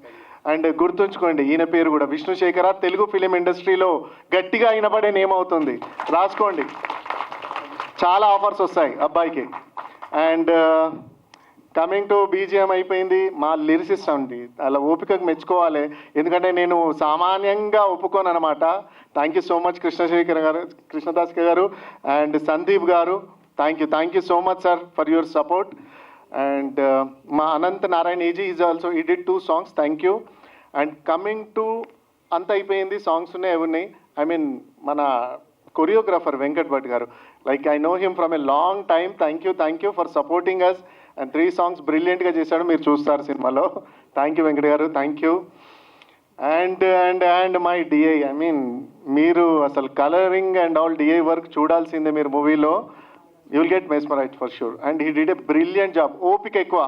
And గుర్తుంచుకోండి ఈయన పేరు కూడా విష్ణుశేఖర. తెలుగు ఫిలిం ఇండస్ట్రీలో గట్టిగా వినపడే నేమ్ అవుతుంది, రాసుకోండి. చాలా ఆఫర్స్ వస్తాయి అబ్బాయికి. అండ్ కమింగ్ టు బీజిఎం అయిపోయింది. మా లిరిసిస్ట్ అండి, అలా ఓపికకు మెచ్చుకోవాలి, ఎందుకంటే నేను సామాన్యంగా ఒప్పుకోను అనమాట. Thank you so much Krishnadas గారు అండ్ సందీప్ గారు. Thank you so much sir for your support. And మా అనంత్ నారాయణ ఏజీ is also he did 2 songs. Thank you. And coming to అంత అయిపోయింది, సాంగ్స్ ఉన్నాయి. ఐ మీన్ మన కొరియోగ్రాఫర్ వెంకట్ భట్ గారు, like I know him from a long time. Thank you for supporting us. And 3 songs బ్రిలియంట్గా చేశాడు, మీరు చూస్తారు సినిమాలో. థ్యాంక్ యూ వెంకట్ గారు, thank you. And my DI I mean మీరు అసలు colouring and all DI work చూడాల్సిందే మీరు మూవీలో. You will get mesmerised for sure. And he did a brilliant job. ఓపిక ఎక్కువ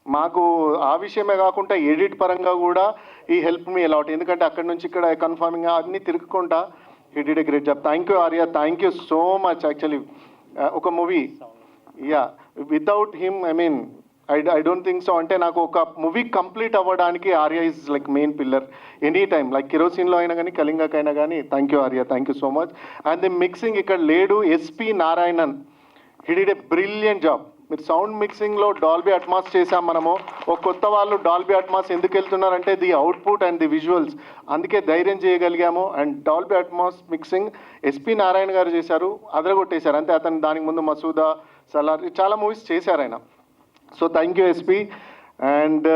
మాకు ఆ విషయమే కాకుండా ఎడిట్ పరంగా కూడా ఈ హెల్ప్ మీ అలాట్, ఎందుకంటే అక్కడ నుంచి ఇక్కడ కన్ఫర్మింగ్ అన్నీ తిరుగుకుంటా he did a great job. Thank you Arya, thank you so much. Actually ఒక movie without him I mean I don't think so. అంటే నాకు ఒక మూవీ కంప్లీట్ అవ్వడానికి Arya is like main pillar any time, like కిరోసిన్లో అయినా కానీ కళింగకైనా కానీ. Thank you Arya, thank you so much. And the mixing ఇక్కడ లేడు, SP Narayanan, he did a brilliant job. మీరు సౌండ్ మిక్సింగ్లో డాల్బీ అట్మాస్ చేసాం మనము. ఒక కొత్త వాళ్ళు డాల్బీ అట్మాస్ ఎందుకు వెళ్తున్నారంటే the output and the visuals, అందుకే ధైర్యం చేయగలిగాము. And Dolby Atmos mixing SP Narayana గారు చేశారు, అదరగొట్టేశారు. అంతే, అతను దానికి ముందు మసూదా, సలార్ చాలా మూవీస్ చేశారు ఆయన. So thank you SP. And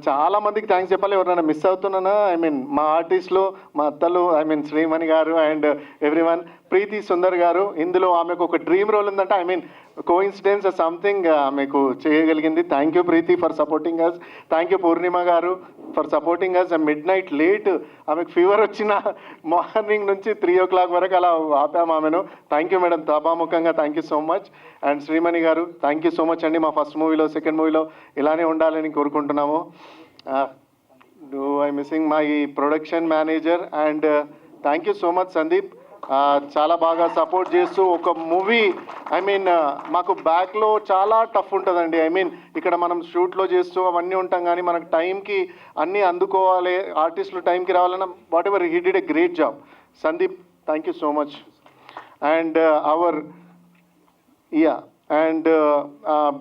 చాలా మందికి థ్యాంక్స్ చెప్పాలి. ఎవరైనా మిస్ అవుతున్నానా? ఐ మీన్ మా ఆర్టిస్టులు, మా అత్తలు, ఐ మీన్ శ్రీమణి గారు and every one Preethi Sundar గారు. ఇందులో ఆమెకు ఒక డ్రీమ్ రోల్ ఉందంటే, ఐ మీన్ కోఇన్సిడెన్స్ సంథింగ్ ఆమెకు చేయగలిగింది. Thank you Preethi for supporting us. Thank you Purnima గారు for supporting us. Mid night late ఆమెకు ఫీవర్ వచ్చిన మార్నింగ్ నుంచి 3 o'clock వరకు అలా ఆపాము ఆమెను. థ్యాంక్ యూ మేడం, సభాముఖంగా thank you so much. And Srimani గారు థ్యాంక్ యూ సో మచ్ అండి. మా ఫస్ట్ మూవీలో, సెకండ్ మూవీలో ఇలానే ఉండాలని కోరుకుంటున్నాము. I missing my production manager and thank you so much Sandeep. చాలా బాగా సపోర్ట్ చేస్తూ ఒక మూవీ, ఐ మీన్ మాకు బ్యాక్లో చాలా టఫ్ ఉంటుందండి. ఐ మీన్ ఇక్కడ మనం షూట్లో చేస్తూ అవన్నీ ఉంటాం, కానీ మనకు టైంకి అన్నీ అందుకోవాలి, ఆర్టిస్టులు టైంకి రావాలన్న whatever he did a great job. Sandeep thank you so much. And our and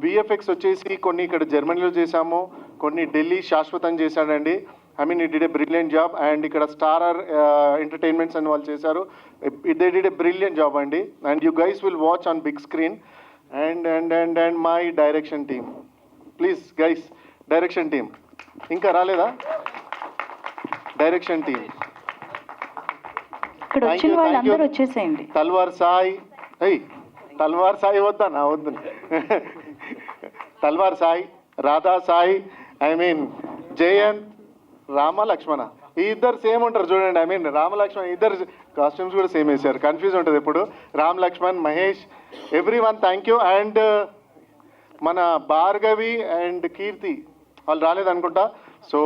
VFX వచ్చేసి కొన్ని ఇక్కడ జర్మనీలో చేశాము, కొన్ని ఢిల్లీ శాశ్వతం చేశాడండి. I mean it did a brilliant job. And ఇక్కడ స్టారర్ ఎంటర్టైన్మెంట్స్ అని వాళ్ళు చేశారు. They did a brilliant job అండి. And you guys will watch on big screen. And my direction team, please guys, direction team ఇంకా రాలేదా? Direction team ఇక్కడ వచ్చిన వాళ్ళందరూ వచ్చేసేయండి. తల్వార్ సాయి, తల్వార్ సాయి వద్దా? వద్దు. తల్వార్ సాయి, రాధా సాయి, ఐ మీన్ జయంత్, రామ లక్ష్మణ, ఈ ఇద్దరు సేమ్ ఉంటారు చూడండి. ఐ మీన్ రామ లక్ష్మణ్ ఇద్దరు కాస్ట్యూమ్స్ కూడా సేమ్ వేశారు, కన్ఫ్యూజ్ ఉంటుంది ఎప్పుడు. Ram Laxman, Mahesh, every one thank you. And మన భార్గవి అండ్ కీర్తి వాళ్ళు రాలేదనుకుంటా. సో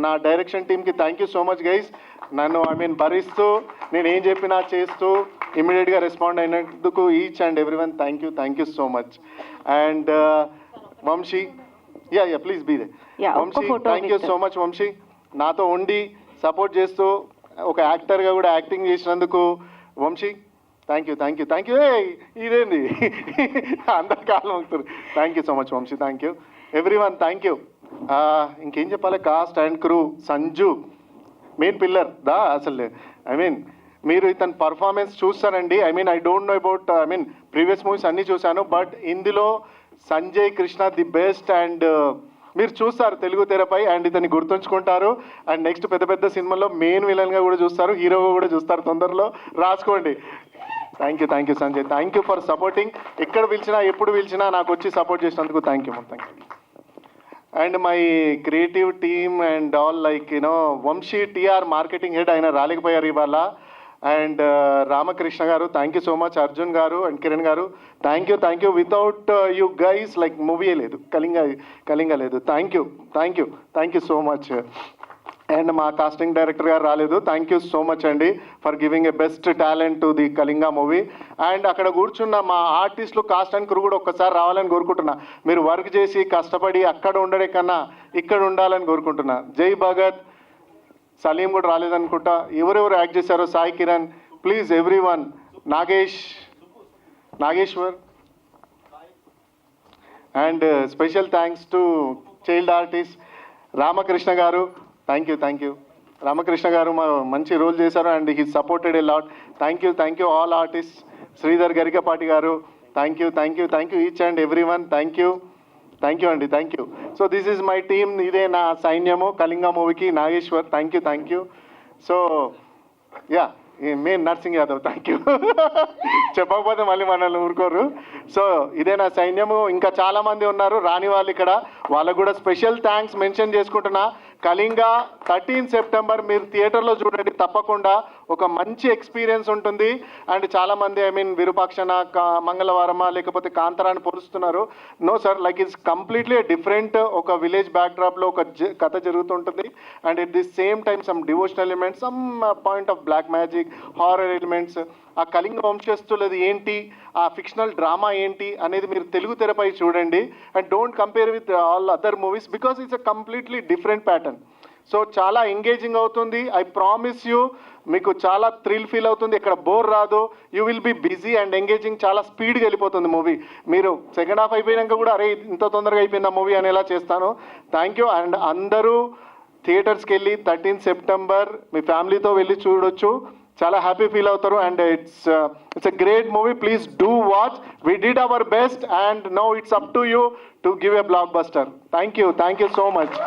నా డైరెక్షన్ టీమ్కి thank you so much guys. నన్ను ఐ మీన్ భరిస్తూ నేను ఏం చెప్పినా చేస్తూ ఇమీడియట్గా రెస్పాండ్ అయినందుకు each and every one thank you so much. And Vamshi, please be there. Vamshi thank you so much. Vamshi నాతో ఉండి సపోర్ట్ చేస్తూ ఒక యాక్టర్గా కూడా యాక్టింగ్ చేసినందుకు వంశీ థ్యాంక్ యూ. ఇదేంది అందరి కాలం అవుతారు. Thank you so much Vamshi, thank you every one, thank you. ఇంకేం చెప్పాలి? Cast and crew, Sanju main pillar అసలు. ఐ మీన్ మీరు ఇతని పర్ఫార్మెన్స్ చూస్తానండి. I mean I don't know about, I mean previous movies అన్నీ చూశాను, బట్ ఇందులో Sanjay Krishna the best. And మీరు చూస్తారు తెలుగు తెరపై, అండ్ ఇతన్ని గుర్తుంచుకుంటారు. అండ్ నెక్స్ట్ పెద్ద పెద్ద సినిమాల్లో మెయిన్ విలన్గా కూడా చూస్తారు, హీరోగా కూడా చూస్తారు. తొందరలో రాసుకోండి. Thank you Sanjay, thank you for supporting. ఎక్కడ పిలిచినా ఎప్పుడు పిలిచినా నాకు వచ్చి సపోర్ట్ చేసినందుకు thank you. And my creative team and all like Vamshi TR marketing head, ఆయన రాలేకపోయారు ఇవాళ. అండ్ రామకృష్ణ గారు thank you so much. Arjun garu and Kiran garu thank you. Without you guys like movie లేదు, కళింగ లేదు. Thank you so much. And మా casting director garu రాలేదు. Thank you so much అండి for giving a best talent to the Kalinga movie. And అక్కడ కూర్చున్న మా ఆర్టిస్టులు, cost and crew కూడా ఒక్కసారి రావాలని కోరుకుంటున్నా. మీరు వర్క్ చేసి కష్టపడి అక్కడ ఉండడే కన్నా ఇక్కడ ఉండాలని కోరుకుంటున్నా. జై భగత్, సలీం కూడా రాలేదనుకుంటా. ఎవరెవరు యాక్ట్ చేశారో, Sai Kiran, please every one, Nageshwar. And special thanks to child artist Ramakrishna గారు. Thank you. రామకృష్ణ గారు మంచి రోల్ చేశారు and he supported a lot. Thank you all artist. Sridhar Garikapati గారు thank you each and every one. Thank you అండి, thank you. So this is my team. ఇదే నా సైన్యము కళింగ మూవీకి. Nageshwar thank you. So main Narsing Yadav thank you. చెప్పకపోతే మళ్ళీ మనల్ని ఊరుకోరు. సో ఇదే నా సైన్యము. ఇంకా చాలామంది ఉన్నారు రాని వాళ్ళు ఇక్కడ, వాళ్ళకు కూడా స్పెషల్ థ్యాంక్స్ మెన్షన్ చేసుకుంటున్నా. కళింగ 13 సెప్టెంబర్ మీరు థియేటర్లో చూడండి, తప్పకుండా ఒక మంచి ఎక్స్పీరియన్స్ ఉంటుంది. అండ్ చాలామంది ఐ మీన్ విరూపాక్షన, మంగళవారమా లేకపోతే కాంతారాన్ని పోలుస్తున్నారు. No sir, like it's completely different. ఒక విలేజ్ బ్యాక్డ్రాప్లో ఒక కథ జరుగుతుంటుంది. And at the same time some devotional elements, some point of black magic, horror elements. ఆ కళింగ వంశస్థులది ఏంటి, ఆ ఫిక్షనల్ డ్రామా ఏంటి అనేది మీరు తెలుగు తెరపై చూడండి. And don't compare with all other movies because it's a completely different pattern. So చాలా engaging అవుతుంది. ఐ ప్రామిస్ యూ, మీకు చాలా థ్రిల్ ఫీల్ అవుతుంది. ఇక్కడ బోర్ రాదు. You will be busy and engaging. చాలా స్పీడ్గా వెళ్ళిపోతుంది మూవీ. మీరు సెకండ్ హాఫ్ అయిపోయినాక కూడా అరే ఇంత తొందరగా అయిపోయింది ఆ మూవీ అనేలా చేస్తాను. Thank you. అండ్ అందరూ థియేటర్స్కి వెళ్ళి 13 సెప్టెంబర్ మీ ఫ్యామిలీతో వెళ్ళి చూడొచ్చు. చాలా హ్యాపీ ఫీల్ అవుతారు. And it's a great movie. Please do watch. We did our best and now it's up to you to give a blockbuster. Thank you so much.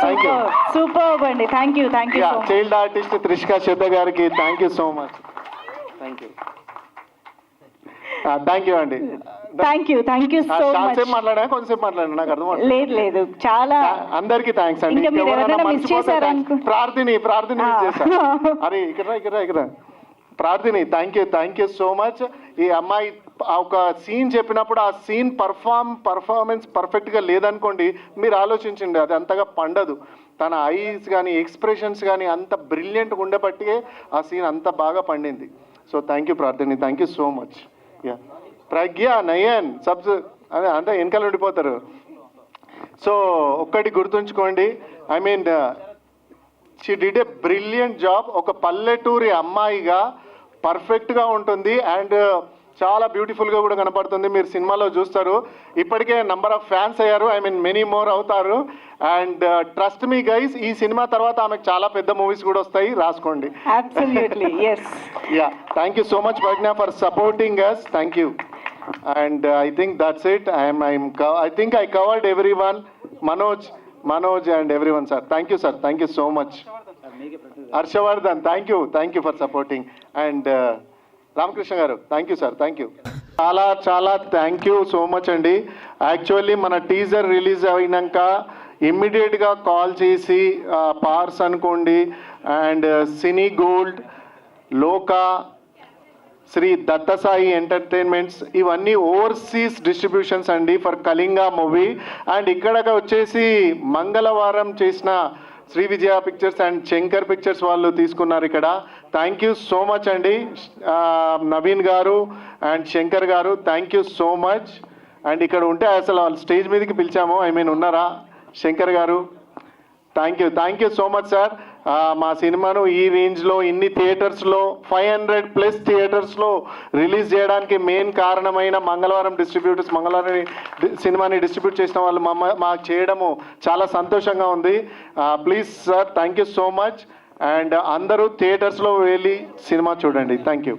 Thank you. Super అండి. Thank you. Child artist Trishika Shraddha గారికి thank you so much. Thank you. Thank you అండి. Thank you so much. చాలాసేపు మాట్లాడా, కొంతసేపు మాట్లాడా, నాకు అర్థం లేదు చాలా అందరికి థ్యాంక్స్ అండి. ఇంకా మీరు ఎవరైనా మిస్ చేశారనుకో. ప్రార్థిని మిస్ చేశాను. అరే ఇక్కడ Prarthini, thank you so much. ఈ అమ్మాయి ఒక సీన్ చెప్పినప్పుడు ఆ సీన్ పర్ఫార్మెన్స్ పర్ఫెక్ట్గా లేదనుకోండి, మీరు ఆలోచించండి, అది అంతగా పండదు. తన ఐస్ కానీ ఎక్స్ప్రెషన్స్ కానీ అంత బ్రిలియంట్గా ఉండబట్టికే ఆ సీన్ అంత బాగా పండింది. So thank you Prarthini, thank you so much. Ya Pragna, Nayan అదే అంతా వెనకాల ఉండిపోతారు. సో ఒక్కటి గుర్తుంచుకోండి, I mean she did a brilliant job. ఒక పల్లెటూరి అమ్మాయిగా పర్ఫెక్ట్గా ఉంటుంది అండ్ చాలా బ్యూటిఫుల్గా కూడా కనపడుతుంది. మీరు సినిమాలో చూస్తారు, ఇప్పటికే నంబర్ ఆఫ్ ఫ్యాన్స్ అయ్యారు, ఐ మీన్ మెనీ మోర్ అవుతారు. అండ్ ట్రస్ట్ మీ గైస్, ఈ సినిమా తర్వాత ఆమెకు చాలా పెద్ద మూవీస్ కూడా వస్తాయి, రాసుకోండి. Yeah thank you so much Pragya for supporting us. Thank you. And I think that's it. I think I covered everyone. Manoj and everyone, sir. Thank you, sir. Thank you so much. Harshavardhan, thank you for supporting. And Ramakrishna గారు, thank you sir, thank you. చాలా thank you so much అండి. Actually మన teaser release అయినాక ఇమ్మీడియట్గా call చేసి పార్స్ అనుకోండి, and cine gold, Lokah, Shri Dattasai entertainments, ఇవన్నీ overseas distributions అండి ఫర్ కళింగా మూవీ. అండ్ ఇక్కడ వచ్చేసి మంగళవారం చేసిన శ్రీ విజయ పిక్చర్స్ అండ్ శంకర్ పిక్చర్స్ వాళ్ళు తీసుకున్నారు ఇక్కడ. థ్యాంక్ యూ సో మచ్ అండి. నవీన్ గారు అండ్ శంకర్ గారు, thank you so much. And ఇక్కడ ఉంటే అసలు వాళ్ళు స్టేజ్ మీదకి పిలిచాము, ఐ మీన్ ఉన్నారా శంకర్ గారు? Thank you so much sir. మా సినిమాను ఈ రేంజ్లో ఇన్ని థియేటర్స్లో 500+ థియేటర్స్లో రిలీజ్ చేయడానికి మెయిన్ కారణమైన మంగళవారం డిస్ట్రిబ్యూటర్స్, మంగళవారం సినిమాని డిస్ట్రిబ్యూట్ చేసిన వాళ్ళు మాకు చేయడము చాలా సంతోషంగా ఉంది. Please sir, thank you so much. And అందరూ థియేటర్స్లో వెళ్ళి సినిమా చూడండి. Thank you.